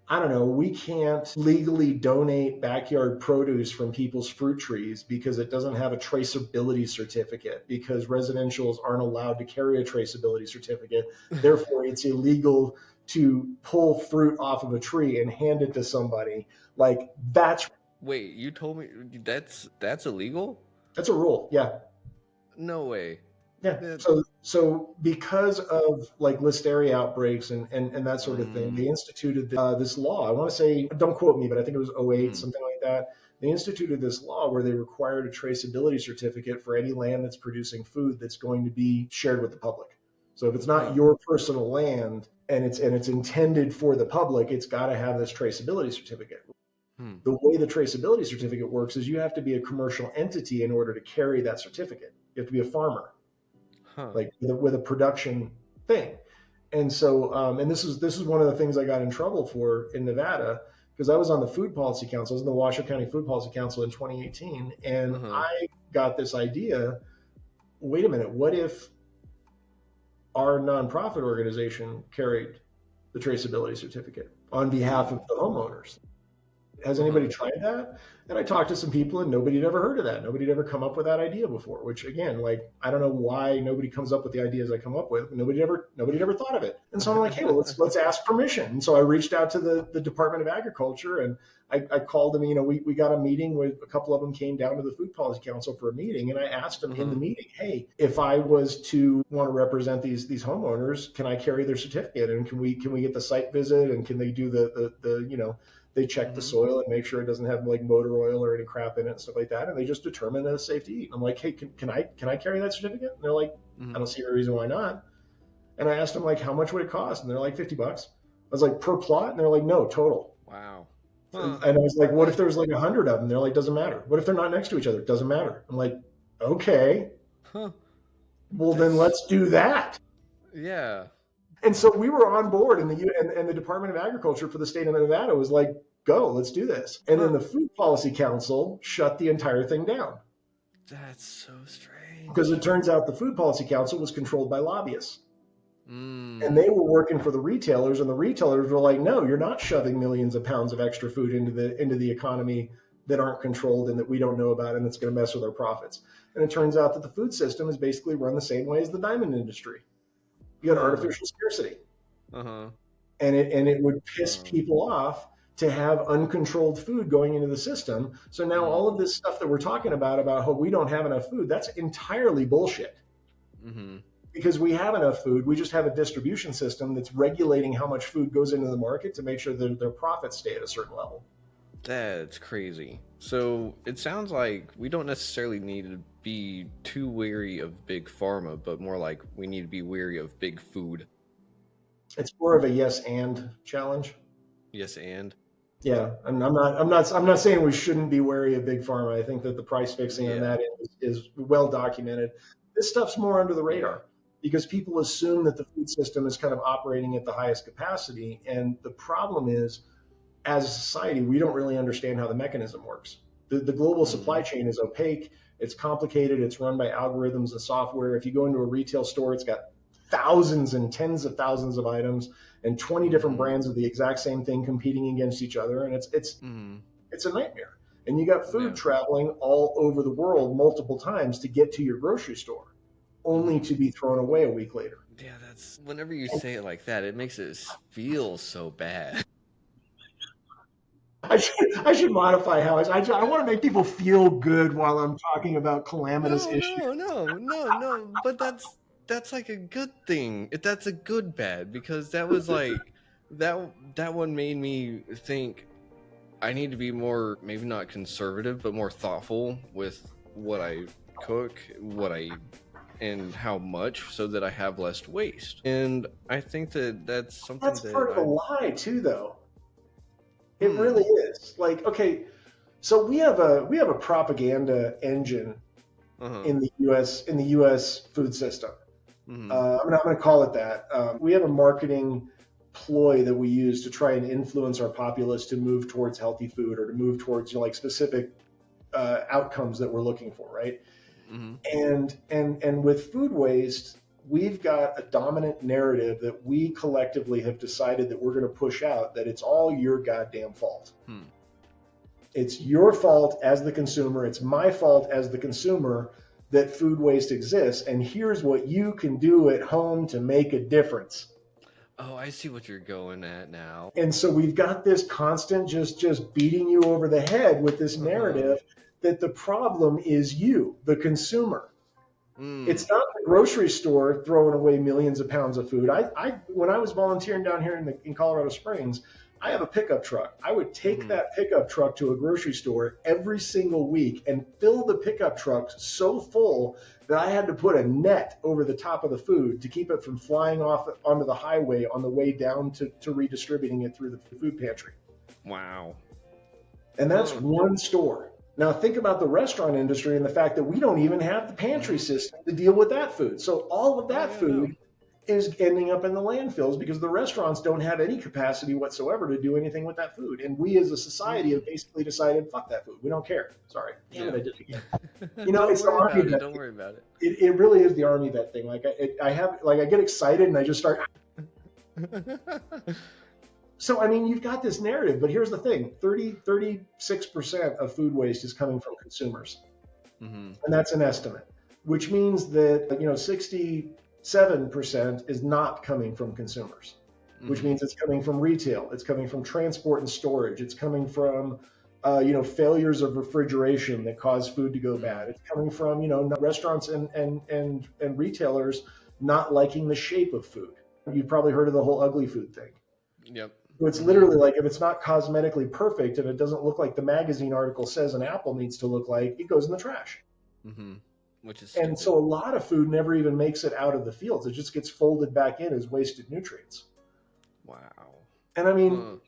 [SPEAKER 2] I don't know, we can't legally donate backyard produce from people's fruit trees because it doesn't have a traceability certificate, because residentials aren't allowed to carry a traceability certificate. Therefore, it's illegal to pull fruit off of a tree and hand it to somebody. That's...
[SPEAKER 1] Wait, you told me that's illegal?
[SPEAKER 2] That's a rule, yeah.
[SPEAKER 1] No way.
[SPEAKER 2] Yeah. So because of listeria outbreaks and that sort of thing, they instituted this law. I want to say, don't quote me, but I think it was 2008, something like that. They instituted this law where they required a traceability certificate for any land that's producing food that's going to be shared with the public. So if it's not your personal land and it's intended for the public, it's got to have this traceability certificate. The way the traceability certificate works is you have to be a commercial entity in order to carry that certificate. You have to be a farmer. With a production thing. And so, and this is one of the things I got in trouble for in Nevada because I was on the Food Policy Council. I was in the Washoe County Food Policy Council in 2018, and I got this idea. Wait a minute, what if our nonprofit organization carried the traceability certificate on behalf of the homeowners? Has anybody tried that? And I talked to some people, and nobody had ever heard of that. Nobody had ever come up with that idea before, which again, like, I don't know why nobody comes up with the ideas I come up with. Nobody ever thought of it. And so I'm like, hey, well, let's ask permission. And so I reached out to the Department of Agriculture, and I called them. We got a meeting with a couple of them came down to the Food Policy Council for a meeting, and I asked them in the meeting, hey, if I was to want to represent these homeowners, can I carry their certificate? And can we get the site visit, and can they do the they check the soil and make sure it doesn't have like motor oil or any crap in it and stuff like that. And they just determine that it's safe to eat. And I'm like, hey, can I carry that certificate? And they're like, I don't see any reason why not. And I asked them, like, how much would it cost? And they're like, $50. I was like, per plot? And they're like, no, total.
[SPEAKER 1] Wow.
[SPEAKER 2] And I was like, what if there's like 100 of them? They're like, doesn't matter. What if they're not next to each other? Doesn't matter. I'm like, okay. Well, then let's do that.
[SPEAKER 1] Yeah.
[SPEAKER 2] And so we were on board, and the Department of Agriculture for the state of Nevada was like, go, let's do this. And then the Food Policy Council shut the entire thing down.
[SPEAKER 1] That's so strange.
[SPEAKER 2] Because it turns out the Food Policy Council was controlled by lobbyists. And they were working for the retailers, and the retailers were like, no, you're not shoving millions of pounds of extra food into the economy that aren't controlled and that we don't know about, and it's going to mess with our profits. And it turns out that the food system is basically run the same way as the diamond industry. You got artificial scarcity. And it would piss people off to have uncontrolled food going into the system. So now all of this stuff that we're talking about how we don't have enough food, that's entirely bullshit. Because we have enough food, we just have a distribution system that's regulating how much food goes into the market to make sure that their profits stay at a certain level.
[SPEAKER 1] That's crazy. So it sounds like we don't necessarily need to be too wary of big pharma, but more like we need to be wary of big food.
[SPEAKER 2] It's more of a yes and challenge.
[SPEAKER 1] Yes and.
[SPEAKER 2] Yeah, I'm not saying we shouldn't be wary of big pharma. I think that the price fixing on that is well documented. This stuff's more under the radar because people assume that the food system is kind of operating at the highest capacity, and the problem is, as a society, we don't really understand how the mechanism works. The global supply chain is opaque. It's complicated. It's run by algorithms and software. If you go into a retail store, it's got thousands and tens of thousands of items and 20 different brands of the exact same thing competing against each other. And it's a nightmare. And you got food traveling all over the world multiple times to get to your grocery store, only to be thrown away a week later.
[SPEAKER 1] Yeah, that's whenever you say it like that, it makes it feel so bad.
[SPEAKER 2] I should modify how I want to make people feel good while I'm talking about calamitous issues.
[SPEAKER 1] No. But that's like a good thing. That's a good bad, because that was like that one made me think I need to be more, maybe not conservative, but more thoughtful with what I cook, and how much, so that I have less waste. And I think that's something
[SPEAKER 2] that's part of the lie too, though. It really is. Like, okay, so we have a propaganda engine in the U.S. food system. I'm going to call it that. We have a marketing ploy that we use to try and influence our populace to move towards healthy food, or to move towards like specific outcomes that we're looking for, right? And with food waste, we've got a dominant narrative that we collectively have decided that we're going to push out, that it's all your goddamn fault. It's your fault as the consumer. It's my fault as the consumer that food waste exists. And here's what you can do at home to make a difference.
[SPEAKER 1] Oh, I see what you're going at now.
[SPEAKER 2] And so we've got this constant just beating you over the head with this narrative that the problem is you, the consumer. It's not the grocery store throwing away millions of pounds of food. When I was volunteering down here in Colorado Springs, I have a pickup truck. I would take that pickup truck to a grocery store every single week and fill the pickup truck so full that I had to put a net over the top of the food to keep it from flying off onto the highway on the way down to redistributing it through the food pantry.
[SPEAKER 1] Wow.
[SPEAKER 2] And that's one store. Now think about the restaurant industry and the fact that we don't even have the pantry system to deal with that food. So all of that food is ending up in the landfills because the restaurants don't have any capacity whatsoever to do anything with that food. And we as a society have basically decided, fuck that food. We don't care. Sorry. Damn it, I did it again.
[SPEAKER 1] Don't worry about it. Don't worry about it.
[SPEAKER 2] It really is the army vet thing. Like I get excited and I just start. So, I mean, you've got this narrative, but here's the thing, 36% of food waste is coming from consumers. And that's an estimate, which means that, 67% is not coming from consumers, which means it's coming from retail. It's coming from transport and storage. It's coming from, failures of refrigeration that cause food to go bad. It's coming from, restaurants and retailers not liking the shape of food. You've probably heard of the whole ugly food thing.
[SPEAKER 1] Yep.
[SPEAKER 2] So it's literally like if it's not cosmetically perfect and it doesn't look like the magazine article says an apple needs to look like, it goes in the trash.
[SPEAKER 1] Which is
[SPEAKER 2] and so a lot of food never even makes it out of the fields. It just gets folded back in as wasted nutrients.
[SPEAKER 1] Wow.
[SPEAKER 2] And I mean,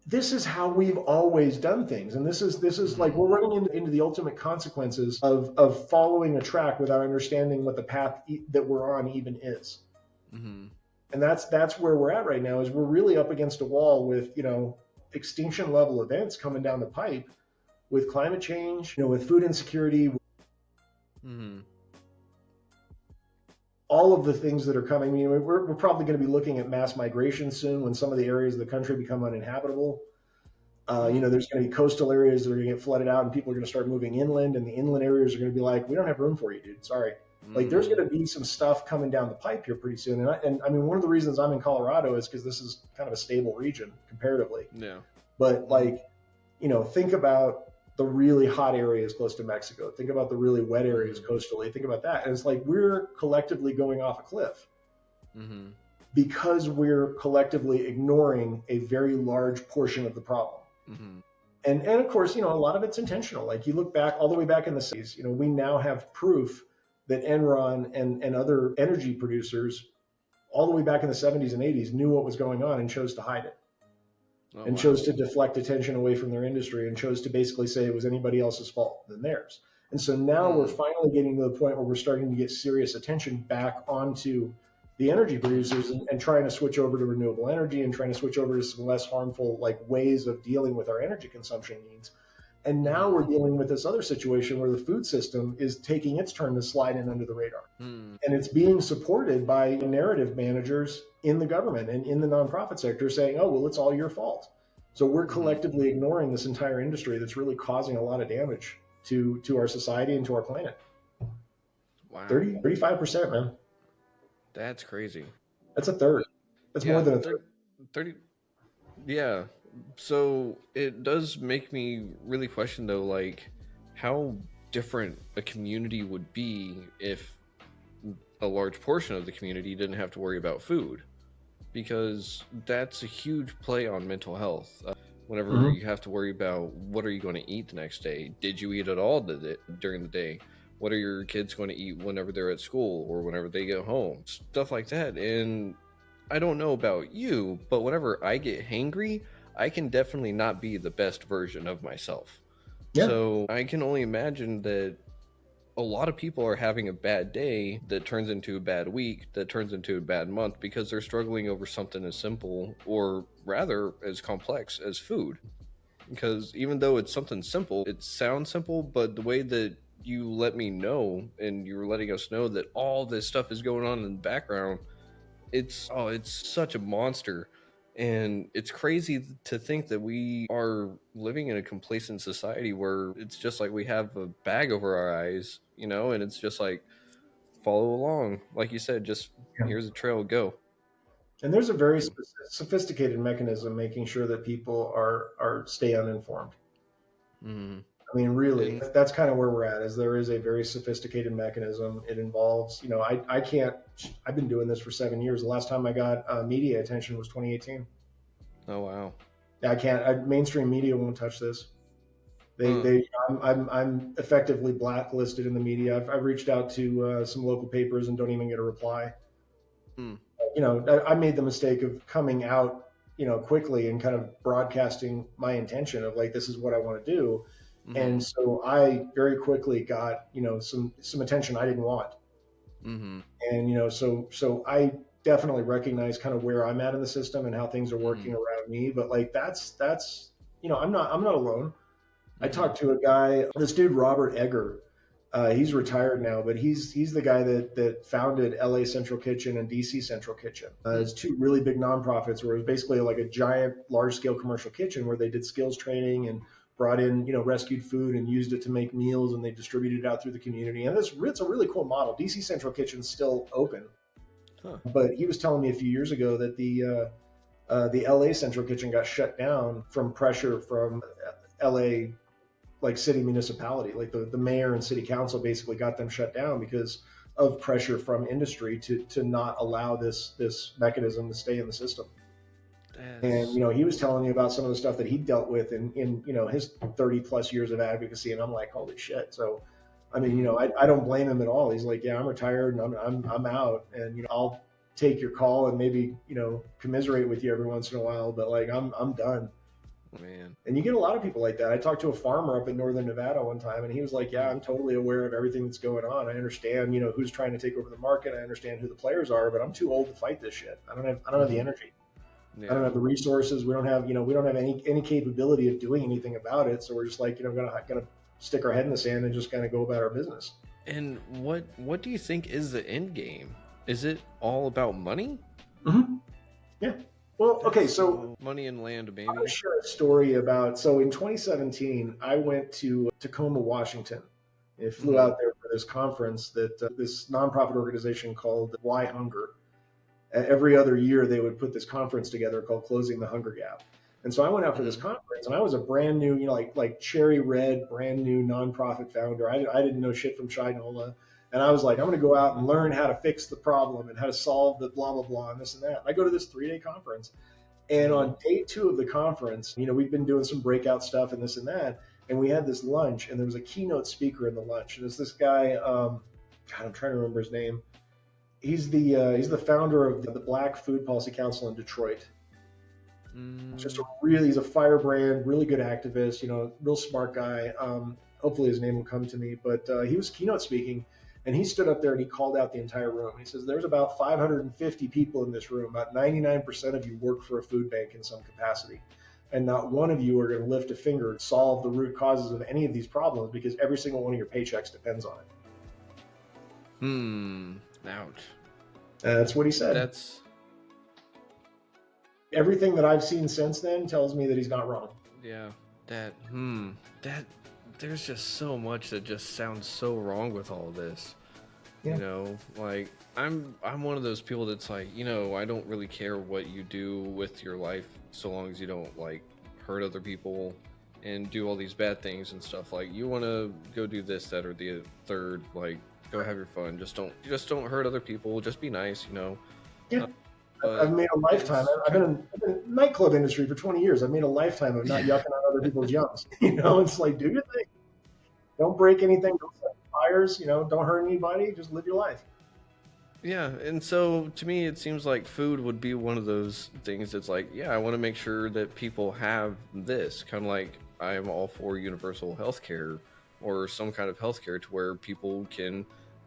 [SPEAKER 2] this is how we've always done things. And this is like we're running into the ultimate consequences of following a track without understanding what the path that we're on even is. And that's where we're at right now, is we're really up against a wall with, extinction level events coming down the pipe with climate change, with food insecurity, all of the things that are coming. I mean, we're probably going to be looking at mass migration soon when some of the areas of the country become uninhabitable. There's going to be coastal areas that are going to get flooded out and people are going to start moving inland, and the inland areas are going to be like, we don't have room for you, dude. Sorry. Like there's going to be some stuff coming down the pipe here pretty soon. And I mean, one of the reasons I'm in Colorado is because this is kind of a stable region comparatively.
[SPEAKER 1] Yeah.
[SPEAKER 2] But think about the really hot areas close to Mexico. Think about the really wet areas coastally. Think about that. And it's like we're collectively going off a cliff because we're collectively ignoring a very large portion of the problem. And of course, a lot of it's intentional. Like you look back all the way back in the 60s, we now have proof that Enron and other energy producers all the way back in the 70s and 80s knew what was going on and chose to hide it. Chose to deflect attention away from their industry and chose to basically say it was anybody else's fault than theirs. And so now we're finally getting to the point where we're starting to get serious attention back onto the energy producers and trying to switch over to renewable energy and trying to switch over to some less harmful ways of dealing with our energy consumption needs. And now we're dealing with this other situation where the food system is taking its turn to slide in under the radar. And it's being supported by narrative managers in the government and in the nonprofit sector saying, oh, well, it's all your fault. So we're collectively ignoring this entire industry that's really causing a lot of damage to our society and to our planet.
[SPEAKER 1] Wow.
[SPEAKER 2] 35%, man.
[SPEAKER 1] That's crazy.
[SPEAKER 2] That's a third. That's more than a third.
[SPEAKER 1] 30. Yeah. So it does make me really question, though, like how different a community would be if a large portion of the community didn't have to worry about food, because that's a huge play on mental health. Whenever you have to worry about what are you going to eat the next day? Did you eat at all during the day? What are your kids going to eat whenever they're at school or whenever they get home? Stuff like that. And I don't know about you, but whenever I get hangry, I can definitely not be the best version of myself. Yeah. So I can only imagine that a lot of people are having a bad day that turns into a bad week, that turns into a bad month, because they're struggling over something as simple, or rather as complex as food. Because even though it's something simple, it sounds simple, but the way that you let me know, and you're letting us know that all this stuff is going on in the background, it's such a monster. And it's crazy to think that we are living in a complacent society where it's just like we have a bag over our eyes, and it's just like, follow along. Like you said, just here's a trail, go.
[SPEAKER 2] And there's a very sophisticated mechanism making sure that people stay uninformed. I mean, really, that's kind of where we're at, is there is a very sophisticated mechanism. It involves, I've been doing this for 7 years. The last time I got media attention was 2018.
[SPEAKER 1] Oh, wow.
[SPEAKER 2] Mainstream media won't touch this. I'm effectively blacklisted in the media. I've reached out to some local papers and don't even get a reply. I made the mistake of coming out, quickly and kind of broadcasting my intention of this is what I want to do. And so I very quickly got, some attention I didn't want. And, so definitely recognize kind of where I'm at in the system and how things are working around me. But like that's I'm not alone. I talked to a guy, this dude Robert Egger. He's retired now, but he's the guy that founded LA Central Kitchen and DC Central Kitchen. It's two really big nonprofits where it was basically like a giant, large scale commercial kitchen where they did skills training and brought in, rescued food and used it to make meals, and they distributed it out through the community. And it's a really cool model. DC Central Kitchen's still open, but he was telling me a few years ago that the LA Central Kitchen got shut down from pressure from LA, like city municipality, like the mayor and city council basically got them shut down because of pressure from industry to not allow this mechanism to stay in the system. And he was telling me about some of the stuff that he dealt with in his 30 plus years of advocacy, and I'm like, holy shit. So I mean, I don't blame him at all. He's like, yeah, I'm retired and I'm out, and I'll take your call and maybe commiserate with you every once in a while, but like I'm done.
[SPEAKER 1] Man.
[SPEAKER 2] And you get a lot of people like that. I talked to a farmer up in northern Nevada one time, and he was like, yeah, I'm totally aware of everything that's going on. I understand, who's trying to take over the market. I understand who the players are, but I'm too old to fight this shit. I don't have the energy. Yeah. I don't have the resources. We don't have any capability of doing anything about it. So we're just like, gonna stick our head in the sand and just kind of go about our business.
[SPEAKER 1] And what do you think is the end game? Is it all about money?
[SPEAKER 2] Mm-hmm. Yeah. Well, okay, so
[SPEAKER 1] money and land, maybe.
[SPEAKER 2] I'm going to share a story about. So in 2017, I went to Tacoma, Washington. I flew out there for this conference that this nonprofit organization called Why Hunger. Every other year, they would put this conference together called Closing the Hunger Gap. And so I went out for this conference, and I was a brand new, like cherry red, brand new nonprofit founder. I didn't know shit from Shinola. And I was like, I'm going to go out and learn how to fix the problem and how to solve the blah, blah, blah, and this and that. I go to this 3-day conference. And on day 2 of the conference, we'd been doing some breakout stuff and this and that. And we had this lunch, and there was a keynote speaker in the lunch. And there's this guy, God, I'm trying to remember his name. He's the founder of the Black Food Policy Council in Detroit. He's a firebrand, really good activist, real smart guy. Hopefully his name will come to me. But he was keynote speaking. And he stood up there and he called out the entire room. He says, there's about 550 people in this room. About 99% of you work for a food bank in some capacity. And not one of you are going to lift a finger to solve the root causes of any of these problems because every single one of your paychecks depends on it.
[SPEAKER 1] Ouch.
[SPEAKER 2] That's what he said.
[SPEAKER 1] That's
[SPEAKER 2] everything that I've seen since then tells me that he's not wrong.
[SPEAKER 1] Yeah. There's just so much that just sounds so wrong with all of this. Yeah. Like I'm one of those people that's like, I don't really care what you do with your life so long as you don't like hurt other people and do all these bad things and stuff. Like you want to go do this, that, or the third, like go have your fun. Just don't hurt other people. Just be nice,
[SPEAKER 2] Yeah. I've made a lifetime. I've been in the nightclub industry for 20 years. I've made a lifetime of not yucking on other people's yums. It's like, do your thing. Don't break anything. Don't set fires. Don't hurt anybody. Just live your life.
[SPEAKER 1] Yeah. And so to me, it seems like food would be one of those things that's like, yeah, I want to make sure that people have this. Kind of like I am all for universal healthcare or some kind of healthcare to where people can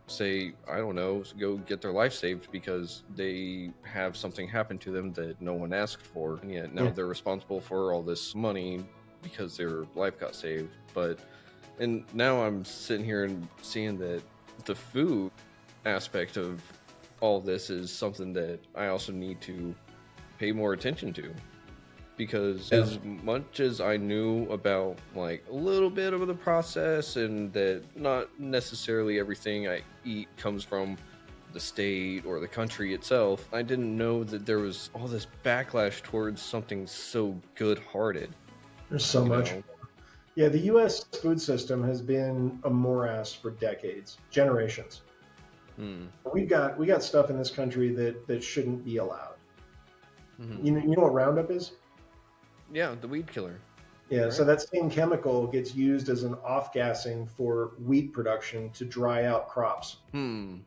[SPEAKER 1] say, I don't know, go get their life saved because they have something happen to them that no one asked for, and yet now they're responsible for all this money because their life got saved. And now I'm sitting here and seeing that the food aspect of all this is something that I also need to pay more attention to. Because as much as I knew about like a little bit of the process and that not necessarily everything I eat comes from the state or the country itself, I didn't know that there was all this backlash towards something so good-hearted.
[SPEAKER 2] There's so much. Yeah, the U.S. food system has been a morass for decades, generations. We got stuff in this country that shouldn't be allowed. You know what Roundup is?
[SPEAKER 1] Yeah, the weed killer.
[SPEAKER 2] Yeah, right. So that same chemical gets used as an off-gassing for wheat production to dry out crops. And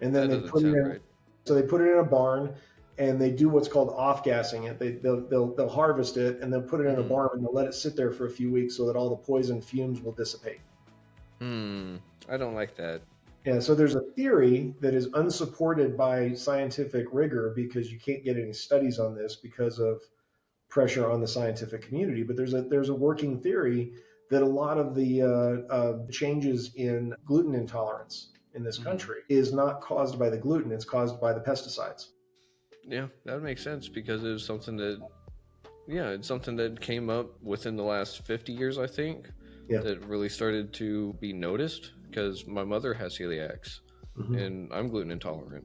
[SPEAKER 2] then they put it in. Right. So they put it in a barn, and they do what's called off-gassing it. They'll harvest it, and they'll put it in a barn, and they'll let it sit there for a few weeks so that all the poison fumes will dissipate.
[SPEAKER 1] I don't like that.
[SPEAKER 2] Yeah, so there's a theory that is unsupported by scientific rigor because you can't get any studies on this because of pressure on the scientific community. But there's a working theory that a lot of the changes in gluten intolerance in this country is not caused by the gluten; it's caused by the pesticides.
[SPEAKER 1] Yeah, that makes sense because it was something that, yeah, it's something that came up within the last 50 years, I think,
[SPEAKER 2] Yeah.
[SPEAKER 1] that really started to be noticed because my mother has celiacs and I'm gluten intolerant.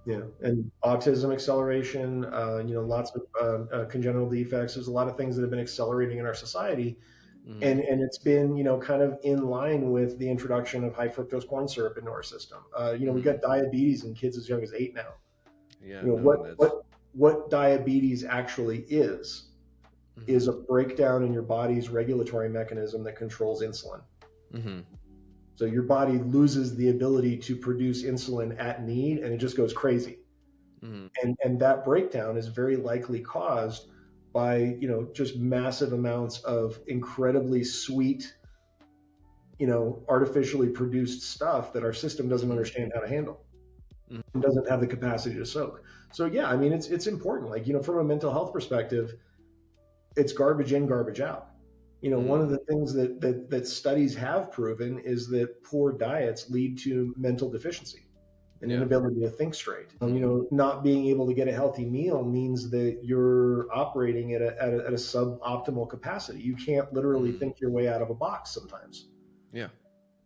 [SPEAKER 2] Yeah, and autism acceleration, lots of congenital defects. There's a lot of things that have been accelerating in our society, and it's been, kind of in line with the introduction of high fructose corn syrup into our system. We've got diabetes in kids as young as 8 now.
[SPEAKER 1] Yeah,
[SPEAKER 2] What diabetes actually is a breakdown in your body's regulatory mechanism that controls insulin. So your body loses the ability to produce insulin at need, and it just goes crazy. And that breakdown is very likely caused by, just massive amounts of incredibly sweet, artificially produced stuff that our system doesn't understand how to handle and doesn't have the capacity to soak. So yeah, I mean, it's important. Like, from a mental health perspective, it's garbage in, garbage out. One of the things that studies have proven is that poor diets lead to mental deficiency and inability to think straight. Not being able to get a healthy meal means that you're operating at a suboptimal capacity. You can't literally think your way out of a box sometimes.
[SPEAKER 1] Yeah.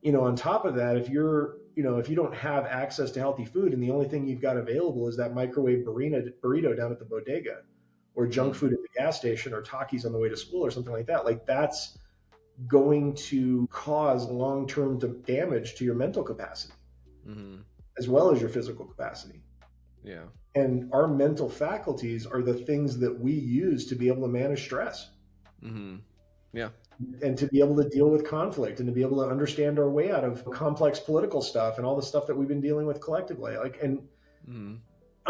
[SPEAKER 2] On top of that, if you don't have access to healthy food and the only thing you've got available is that microwave burrito down at the bodega, or junk food at the gas station, or Takis on the way to school, or something like that, like that's going to cause long-term damage to your mental capacity as well as your physical capacity.
[SPEAKER 1] Yeah.
[SPEAKER 2] And our mental faculties are the things that we use to be able to manage stress.
[SPEAKER 1] Yeah.
[SPEAKER 2] And to be able to deal with conflict and to be able to understand our way out of complex political stuff and all the stuff that we've been dealing with collectively. I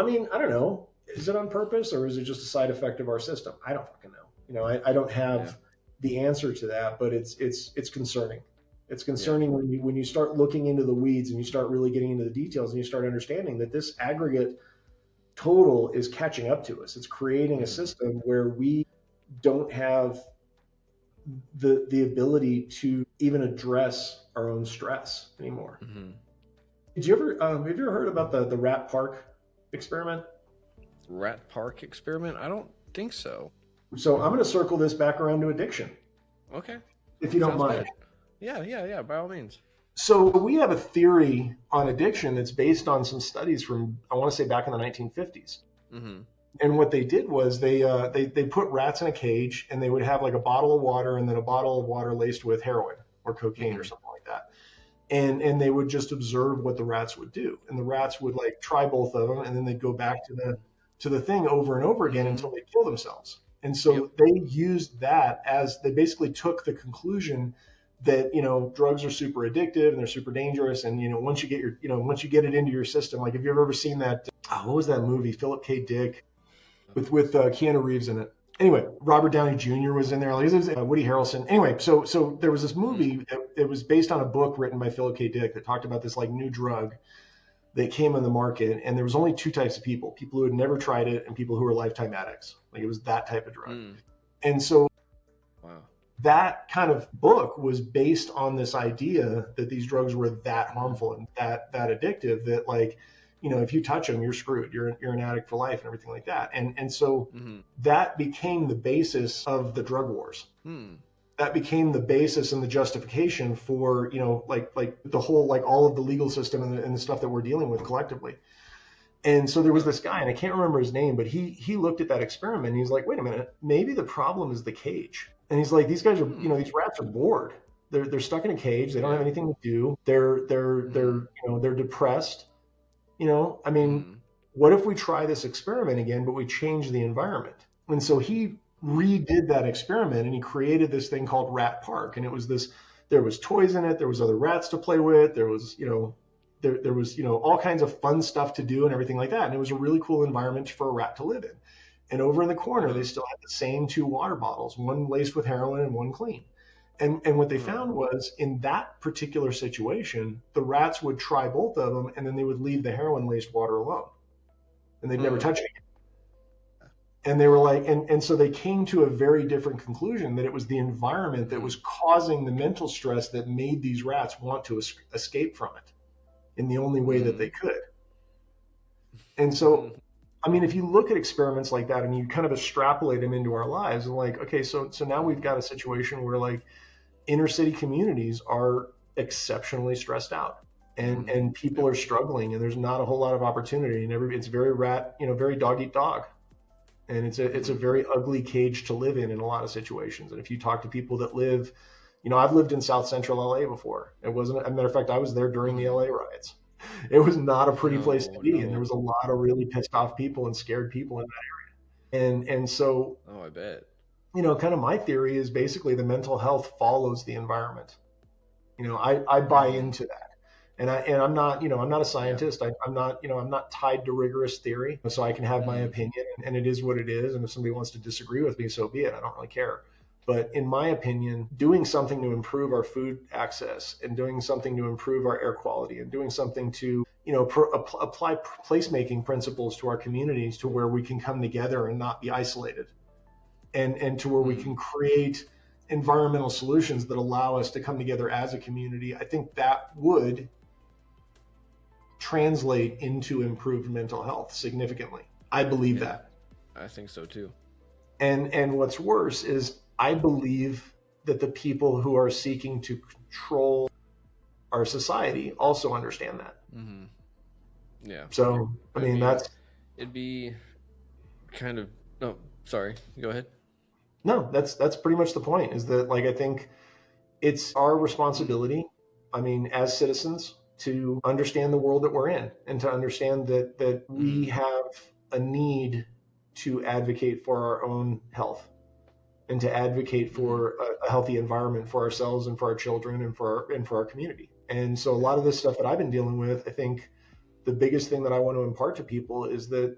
[SPEAKER 2] mean, I don't know. Is it on purpose or is it just a side effect of our system? I don't fucking know. I don't have the answer to that, but it's concerning. It's concerning when you start looking into the weeds and you start really getting into the details and you start understanding that this aggregate total is catching up to us. It's creating a system where we don't have the ability to even address our own stress anymore. Have you ever heard about the rat park experiment?
[SPEAKER 1] Rat park experiment? I don't think so.
[SPEAKER 2] So I'm going to circle this back around to addiction.
[SPEAKER 1] Okay.
[SPEAKER 2] If you don't mind.
[SPEAKER 1] Good. Yeah, by all means.
[SPEAKER 2] So we have a theory on addiction that's based on some studies from, I want to say, back in the 1950s. And what they did was they put rats in a cage and they would have like a bottle of water and then a bottle of water laced with heroin or cocaine or something like that. And they would just observe what the rats would do. And the rats would like try both of them and then they'd go back to the thing over and over again until they kill themselves. And so they used that as they basically took the conclusion that, drugs are super addictive and they're super dangerous. And, once you get it into your system, like, have you ever seen that, what was that movie? Philip K. Dick with Keanu Reeves in it. Anyway, Robert Downey Jr. was in there. Like, it was Woody Harrelson. Anyway, so there was this movie. It was based on a book written by Philip K. Dick that talked about this like new drug that came on the market, and there was only two types of people who had never tried it and people who were lifetime addicts. Like, it was that type of drug. And so that kind of book was based on this idea that these drugs were that harmful and that addictive that, like, if you touch them, you're screwed. You're an addict for life and everything like that. And so that became the basis of the drug wars. That became the basis and the justification for, like the whole, like all of the legal system and the stuff that we're dealing with collectively. And so there was this guy, and I can't remember his name, but he looked at that experiment and he's like, wait a minute, maybe the problem is the cage. And he's like, these guys are, these rats are bored. They're stuck in a cage. They don't have anything to do. They're depressed. I mean, what if we try this experiment again, but we change the environment? And so he redid that experiment and he created this thing called Rat Park. And it was there was toys in it. There was other rats to play with. There was, there was, all kinds of fun stuff to do and everything like that. And it was a really cool environment for a rat to live in. And over in the corner, they still had the same two water bottles, one laced with heroin and one clean. And what they found was in that particular situation, the rats would try both of them, and then they would leave the heroin laced water alone, and they'd never touch it again. And they were like, and so they came to a very different conclusion, that it was the environment that was causing the mental stress that made these rats want to escape from it in the only way that they could. And so, I mean, if you look at experiments like that and you kind of extrapolate them into our lives, and like, okay, so now we've got a situation where like inner city communities are exceptionally stressed out, and people are struggling, and there's not a whole lot of opportunity, and it's very very dog eat dog. And it's a very ugly cage to live in a lot of situations. And if you talk to people that live, I've lived in South Central LA before. It wasn't, as a matter of fact, I was there during the LA riots. It was not a pretty place to be. And there was a lot of really pissed off people and scared people in that area. And so,
[SPEAKER 1] I bet.
[SPEAKER 2] Kind of my theory is basically the mental health follows the environment. I buy into that. And I'm not, I'm not a scientist. I'm not tied to rigorous theory, so I can have my opinion, and it is what it is. And if somebody wants to disagree with me, so be it. I don't really care. But in my opinion, doing something to improve our food access, and doing something to improve our air quality, and doing something to, apply placemaking principles to our communities, to where we can come together and not be isolated, and to where we can create environmental solutions that allow us to come together as a community, I think that would translate into improved mental health significantly. I believe that.
[SPEAKER 1] I think so too.
[SPEAKER 2] And what's worse is I believe that the people who are seeking to control our society also understand that.
[SPEAKER 1] Yeah.
[SPEAKER 2] So, I mean,
[SPEAKER 1] it'd be kind of, no, sorry, go ahead.
[SPEAKER 2] No, that's pretty much the point, is that, like, I think it's our responsibility, I mean, as citizens, to understand the world that we're in, and to understand that we have a need to advocate for our own health, and to advocate for a healthy environment for ourselves and for our children and for our community. And so a lot of this stuff that I've been dealing with, I think the biggest thing that I want to impart to people is that,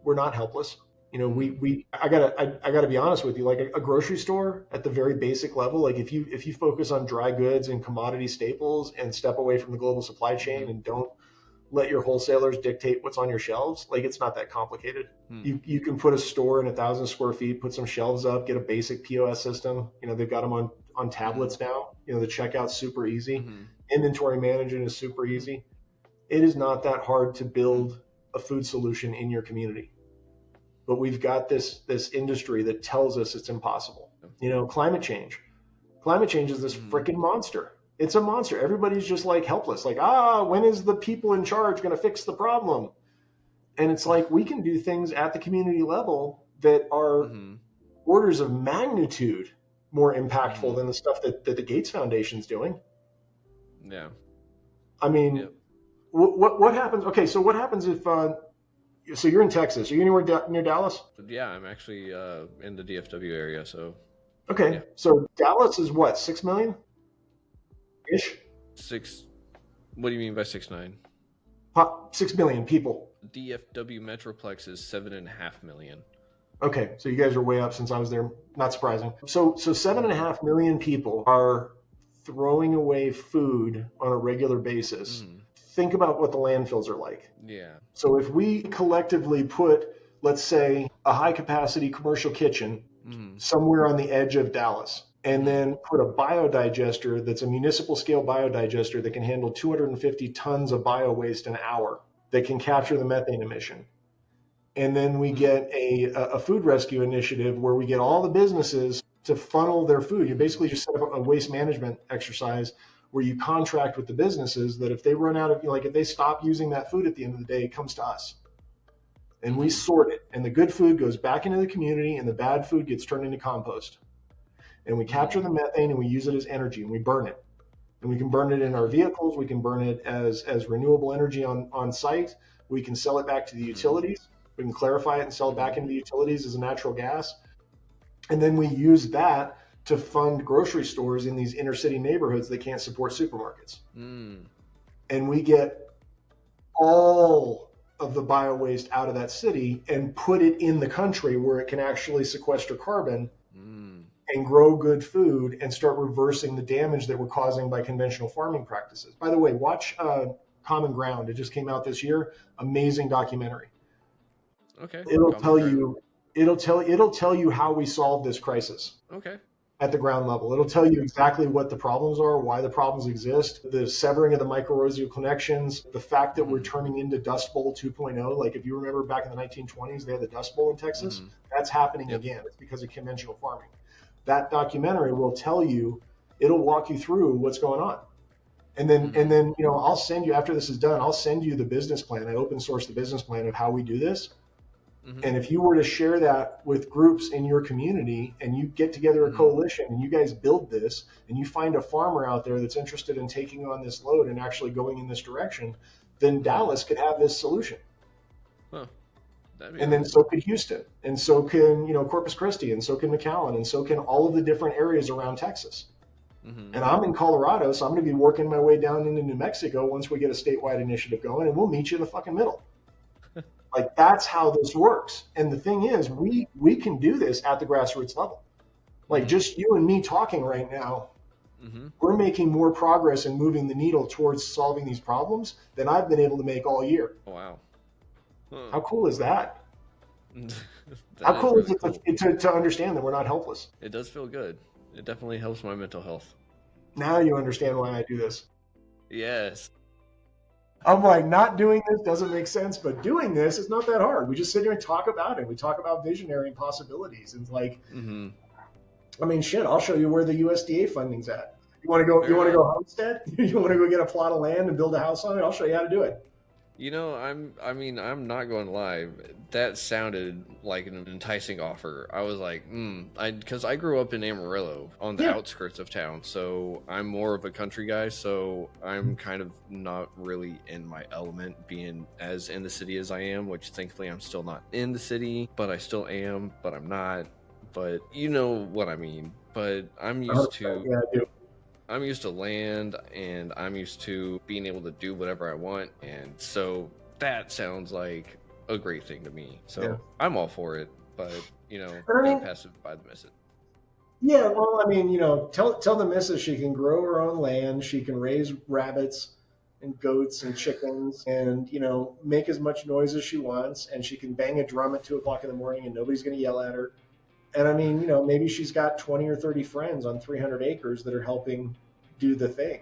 [SPEAKER 2] we're not helpless. I gotta be honest with you, like a grocery store at the very basic level, like if you focus on dry goods and commodity staples and step away from the global supply chain and don't let your wholesalers dictate what's on your shelves, like it's not that complicated. You can put a store in 1,000 square feet, put some shelves up, get a basic POS system. They've got them on tablets now. The checkout's super easy. Inventory management is super easy. It is not that hard to build a food solution in your community. But we've got this industry that tells us it's impossible. Climate change. Climate change is this freaking monster. It's a monster. Everybody's just like helpless. Like, when is the people in charge going to fix the problem? And it's like, we can do things at the community level that are orders of magnitude more impactful than the stuff that the Gates Foundation's doing.
[SPEAKER 1] Yeah.
[SPEAKER 2] I mean, what happens? Okay, so what happens if... So you're in Texas. Are you anywhere near Dallas?
[SPEAKER 1] Yeah, I'm actually in the DFW area. So.
[SPEAKER 2] Okay. Yeah. So Dallas is what, 6 million? Ish.
[SPEAKER 1] 6. What do you mean by 6'9"?
[SPEAKER 2] 6 million people.
[SPEAKER 1] DFW Metroplex is 7.5 million.
[SPEAKER 2] Okay, so you guys are way up since I was there. Not surprising. So 7.5 million people are throwing away food on a regular basis. Think about what the landfills are like.
[SPEAKER 1] Yeah. So
[SPEAKER 2] if we collectively put, let's say, a high capacity commercial kitchen somewhere on the edge of Dallas, and then put a biodigester that's a municipal scale biodigester that can handle 250 tons of bio waste an hour, that can capture the methane emission. And then we get a food rescue initiative where we get all the businesses to funnel their food. You basically just set up a waste management exercise where you contract with the businesses that if they run out of, if they stop using that food at the end of the day, it comes to us. And we sort it. And the good food goes back into the community, and the bad food gets turned into compost. And we capture the methane and we use it as energy, and we burn it. And we can burn it in our vehicles. We can burn it as renewable energy on site. We can sell it back to the utilities. We can clarify it and sell it back into the utilities as a natural gas. And then we use that to fund grocery stores in these inner city neighborhoods that can't support supermarkets. And we get all of the bio waste out of that city and put it in the country where it can actually sequester carbon and grow good food and start reversing the damage that we're causing by conventional farming practices. By the way, watch Common Ground. It just came out this year. Amazing documentary.
[SPEAKER 1] Okay.
[SPEAKER 2] It'll tell you how we solve this crisis.
[SPEAKER 1] Okay.
[SPEAKER 2] At the ground level. It'll tell you exactly what the problems are, why the problems exist, the severing of the mycorrhizal connections, the fact that we're turning into Dust Bowl 2.0. Like if you remember back in the 1920s, they had the Dust Bowl in Texas. That's happening again. It's because of conventional farming. That documentary will tell you, it'll walk you through what's going on. And then, I'll send you, after this is done, I'll send you the business plan. I open source the business plan of how we do this. And if you were to share that with groups in your community and you get together a coalition and you guys build this and you find a farmer out there that's interested in taking on this load and actually going in this direction, then Dallas could have this solution.
[SPEAKER 1] Huh.
[SPEAKER 2] And then so could Houston, and so can, Corpus Christi, and so can McAllen, and so can all of the different areas around Texas. And I'm in Colorado, so I'm going to be working my way down into New Mexico once we get a statewide initiative going, and we'll meet you in the fucking middle. Like, that's how this works. And the thing is, we can do this at the grassroots level. Like, just you and me talking right now, we're making more progress and moving the needle towards solving these problems than I've been able to make all year.
[SPEAKER 1] Oh, wow. Huh.
[SPEAKER 2] How cool is that? How cool is it to understand that we're not helpless?
[SPEAKER 1] It does feel good. It definitely helps my mental health.
[SPEAKER 2] Now you understand why I do this.
[SPEAKER 1] Yes.
[SPEAKER 2] I'm like, not doing this doesn't make sense, but doing this is not that hard. We just sit here and talk about it. We talk about visionary and possibilities. And like, I mean, shit, I'll show you where the USDA funding's at. You want to go? You want to go homestead? You want to go get a plot of land and build a house on it? I'll show you how to do it.
[SPEAKER 1] I'm not going to lie. That sounded like an enticing offer. I was like, because I grew up in Amarillo on the outskirts of town, so I'm more of a country guy. So I'm kind of not really in my element, being as in the city as I am. Which thankfully I'm still not in the city, but I still am, but I'm not. But you know what I mean. But I'm used to.
[SPEAKER 2] Yeah, I do.
[SPEAKER 1] I'm used to land, and I'm used to being able to do whatever I want, and so that sounds like a great thing to me. So I'm all for it, but being passive by the missus.
[SPEAKER 2] Yeah, well, I mean, tell the missus she can grow her own land, she can raise rabbits and goats and chickens, and make as much noise as she wants, and she can bang a drum at 2:00 in the morning, and nobody's going to yell at her. And I mean, maybe she's got 20 or 30 friends on 300 acres that are helping do the thing.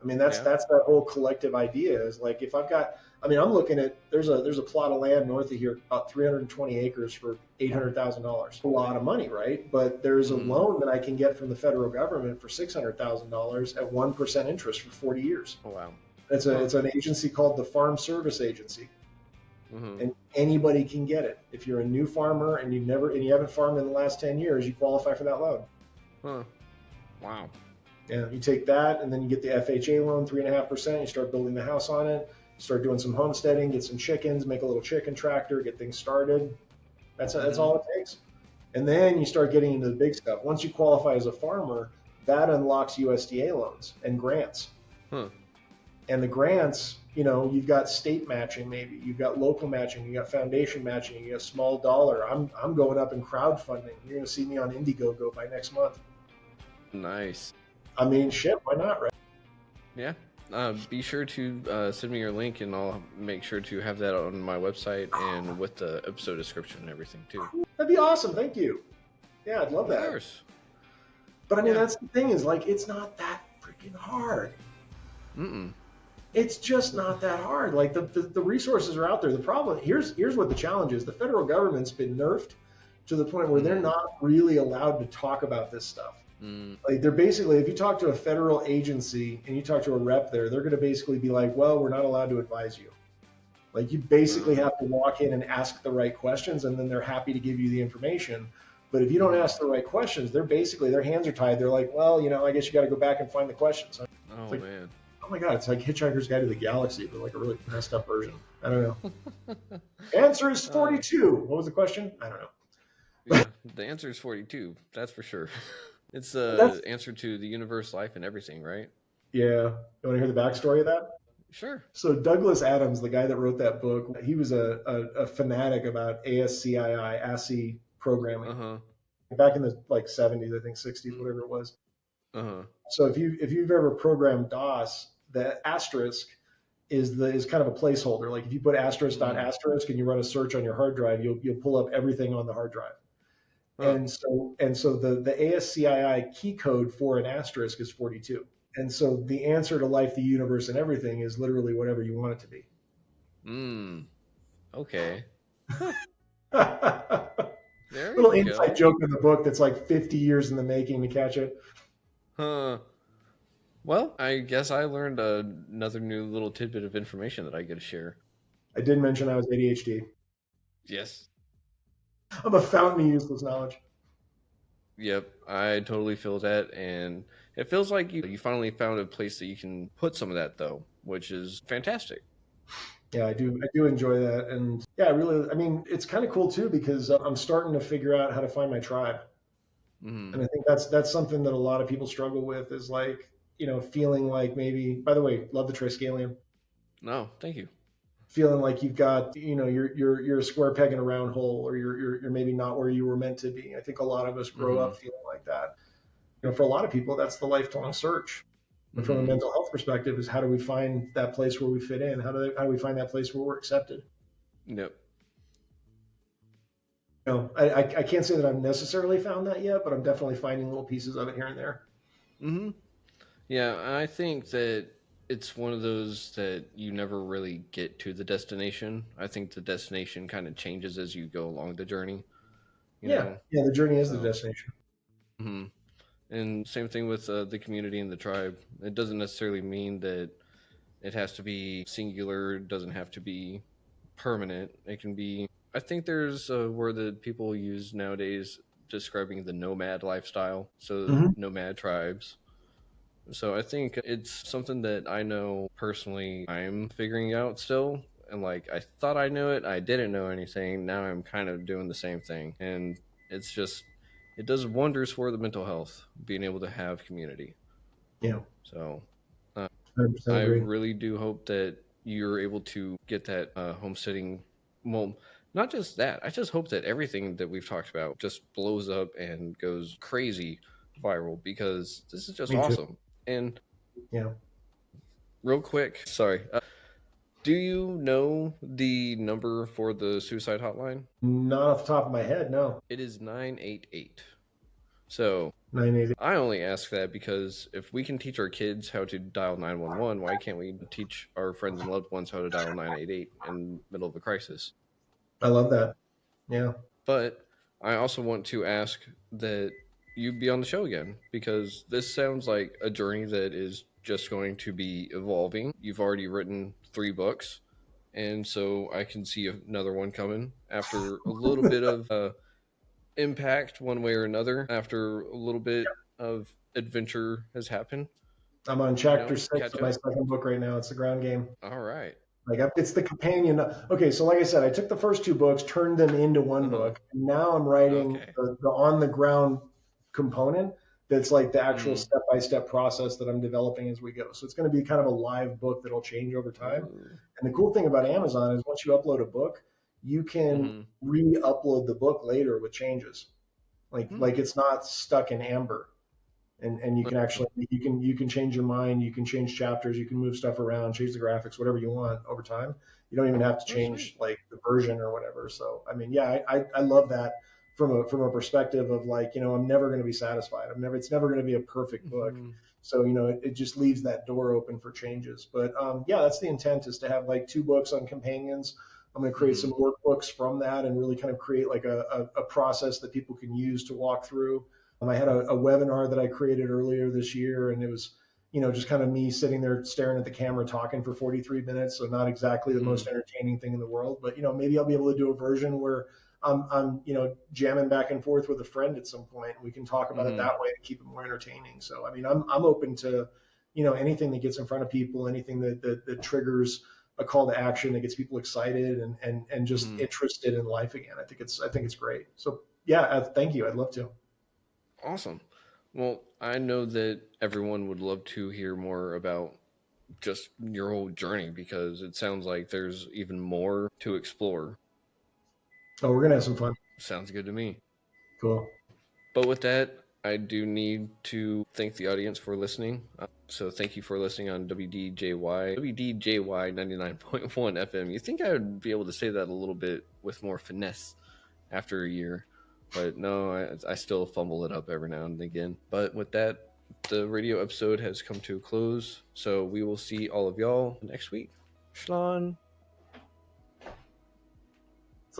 [SPEAKER 2] I mean, that's that whole collective idea is like, if I've got, I'm looking at, there's a plot of land north of here, about 320 acres for $800,000. A lot of money, right? But there's a loan that I can get from the federal government for $600,000 at 1% interest for 40 years.
[SPEAKER 1] Oh, wow.
[SPEAKER 2] It's an agency called the Farm Service Agency. And anybody can get it. If you're a new farmer and you haven't farmed in the last 10 years, you qualify for that loan.
[SPEAKER 1] Huh. Wow.
[SPEAKER 2] Yeah, you take that and then you get the FHA loan, 3.5%. You start building the house on it. You start doing some homesteading, get some chickens, make a little chicken tractor, get things started. That's all it takes. And then you start getting into the big stuff. Once you qualify as a farmer, that unlocks USDA loans and grants. And the grants, you've got state matching, maybe you've got local matching, you got foundation matching, you got small dollar. I'm going up in crowdfunding. You're going to see me on Indiegogo by next month.
[SPEAKER 1] Nice.
[SPEAKER 2] I mean, shit, why not, right?
[SPEAKER 1] Yeah. Be sure to send me your link, and I'll make sure to have that on my website and with the episode description and everything too. That'd
[SPEAKER 2] be awesome. Thank you. Yeah, I'd love that.
[SPEAKER 1] Of course.
[SPEAKER 2] But I mean, that's the thing is like, it's not that freaking hard. It's just not that hard. Like the resources are out there. The problem here's what the challenge is. The federal government's been nerfed to the point where they're not really allowed to talk about this stuff. Like they're basically, if you talk to a federal agency and you talk to a rep there, they're going to basically be like, well, we're not allowed to advise you. Like you basically have to walk in and ask the right questions, and then they're happy to give you the information. But if you don't ask the right questions, their hands are tied. They're like, well, I guess you got to go back and find the questions.
[SPEAKER 1] Oh, man.
[SPEAKER 2] Oh my God, it's like Hitchhiker's Guide to the Galaxy, but like a really messed up version. I don't know. Answer is 42. What was the question? I don't know.
[SPEAKER 1] Yeah, the answer is 42. That's for sure. It's the answer to the universe, life, and everything, right?
[SPEAKER 2] Yeah. You want to hear the backstory of that?
[SPEAKER 1] Sure. So
[SPEAKER 2] Douglas Adams, the guy that wrote that book, he was a fanatic about ASCII programming. back in the like 70s, I think 60s, whatever it was. So if you've ever programmed DOS, the asterisk is kind of a placeholder. Like if you put asterisk dot asterisk and you run a search on your hard drive, you'll pull up everything on the hard drive. And so the ASCII key code for an asterisk is 42. And so the answer to life, the universe, and everything is literally whatever you want it to be.
[SPEAKER 1] Okay.
[SPEAKER 2] Little inside joke in the book that's like 50 years in the making to catch it.
[SPEAKER 1] Well, I guess I learned another new little tidbit of information that I get to share.
[SPEAKER 2] I did mention I was ADHD.
[SPEAKER 1] Yes.
[SPEAKER 2] I'm a fountain of useless knowledge.
[SPEAKER 1] Yep, I totally feel that, and it feels like you finally found a place that you can put some of that, though, which is fantastic.
[SPEAKER 2] Yeah, I do enjoy that, and yeah, I mean, it's kind of cool too because I'm starting to figure out how to find my tribe, and I think that's something that a lot of people struggle with is like, feeling like maybe. By the way, love the Triskelion.
[SPEAKER 1] No, thank you.
[SPEAKER 2] Feeling like you've got, you're a square peg in a round hole, or you're maybe not where you were meant to be. I think a lot of us grow up feeling like that. For a lot of people, that's the lifelong search. But from a mental health perspective, is how do we find that place where we fit in? How do we find that place where we're accepted?
[SPEAKER 1] Yep.
[SPEAKER 2] I can't say that I've necessarily found that yet, but I'm definitely finding little pieces of it here and there.
[SPEAKER 1] Yeah, I think that it's one of those that you never really get to the destination. I think the destination kind of changes as you go along the journey.
[SPEAKER 2] Yeah, the journey is the destination.
[SPEAKER 1] And same thing with the community and the tribe. It doesn't necessarily mean that it has to be singular. It doesn't have to be permanent. It can be. I think there's a word that people use nowadays describing the nomad lifestyle. So nomad tribes. So I think it's something that I know personally I'm figuring out still. And like I thought I knew it, I didn't know anything. Now I'm kind of doing the same thing. And it's just it does wonders for the mental health, being able to have community.
[SPEAKER 2] Yeah.
[SPEAKER 1] So
[SPEAKER 2] I
[SPEAKER 1] really do hope that you're able to get that homesteading. Well, not just that. I just hope that everything that we've talked about just blows up and goes crazy viral because this is just awesome. And real quick, sorry. Do you know the number for the suicide hotline?
[SPEAKER 2] Not off the top of my head, no.
[SPEAKER 1] It is 988. So
[SPEAKER 2] 988.
[SPEAKER 1] I only ask that because if we can teach our kids how to dial 911, why can't we teach our friends and loved ones how to dial 988 in the middle of a crisis?
[SPEAKER 2] I love that. Yeah.
[SPEAKER 1] But I also want to ask that you be on the show again because this sounds like a journey that is just going to be evolving. You've already written 3 books, and so I can see another one coming after a little bit of impact one way or another, after a little bit of adventure has happened.
[SPEAKER 2] I'm on chapter 6 of my second book right now. It's the ground game.
[SPEAKER 1] All right.
[SPEAKER 2] Like it's the companion. Okay, so like I said, I took the first 2 books, turned them into one book, and now I'm writing the on the ground component. That's like the actual step-by-step process that I'm developing as we go. So it's going to be kind of a live book that'll change over time. And the cool thing about Amazon is once you upload a book, you can re-upload the book later with changes. Like it's not stuck in amber. And you can actually you can change your mind, you can change chapters, you can move stuff around, change the graphics, whatever you want over time. You don't even have to change like the version or whatever. So I mean, yeah, I love that from a perspective of like, I'm never going to be satisfied. It's never going to be a perfect book. So, it just leaves that door open for changes. But yeah, that's the intent, is to have like 2 books on companions. I'm going to create some workbooks from that and really kind of create like a process that people can use to walk through. I had a webinar that I created earlier this year, and it was, just kind of me sitting there staring at the camera talking for 43 minutes. So not exactly the most entertaining thing in the world, but, maybe I'll be able to do a version where I'm jamming back and forth with a friend at some point. We can talk about it that way to keep it more entertaining. So, I mean, I'm open to, anything that gets in front of people, anything that triggers a call to action, that gets people excited and just interested in life again. I think it's great. So yeah, thank you. I'd love to.
[SPEAKER 1] Awesome. Well, I know that everyone would love to hear more about just your whole journey because it sounds like there's even more to explore.
[SPEAKER 2] Oh, we're going to have some fun.
[SPEAKER 1] Sounds good to me.
[SPEAKER 2] Cool.
[SPEAKER 1] But with that, I do need to thank the audience for listening. So thank you for listening on WDJY 99.1 FM. You think I would be able to say that a little bit with more finesse after a year, but no, I still fumble it up every now and again. But with that, the radio episode has come to a close, so we will see all of y'all next week. Shalom.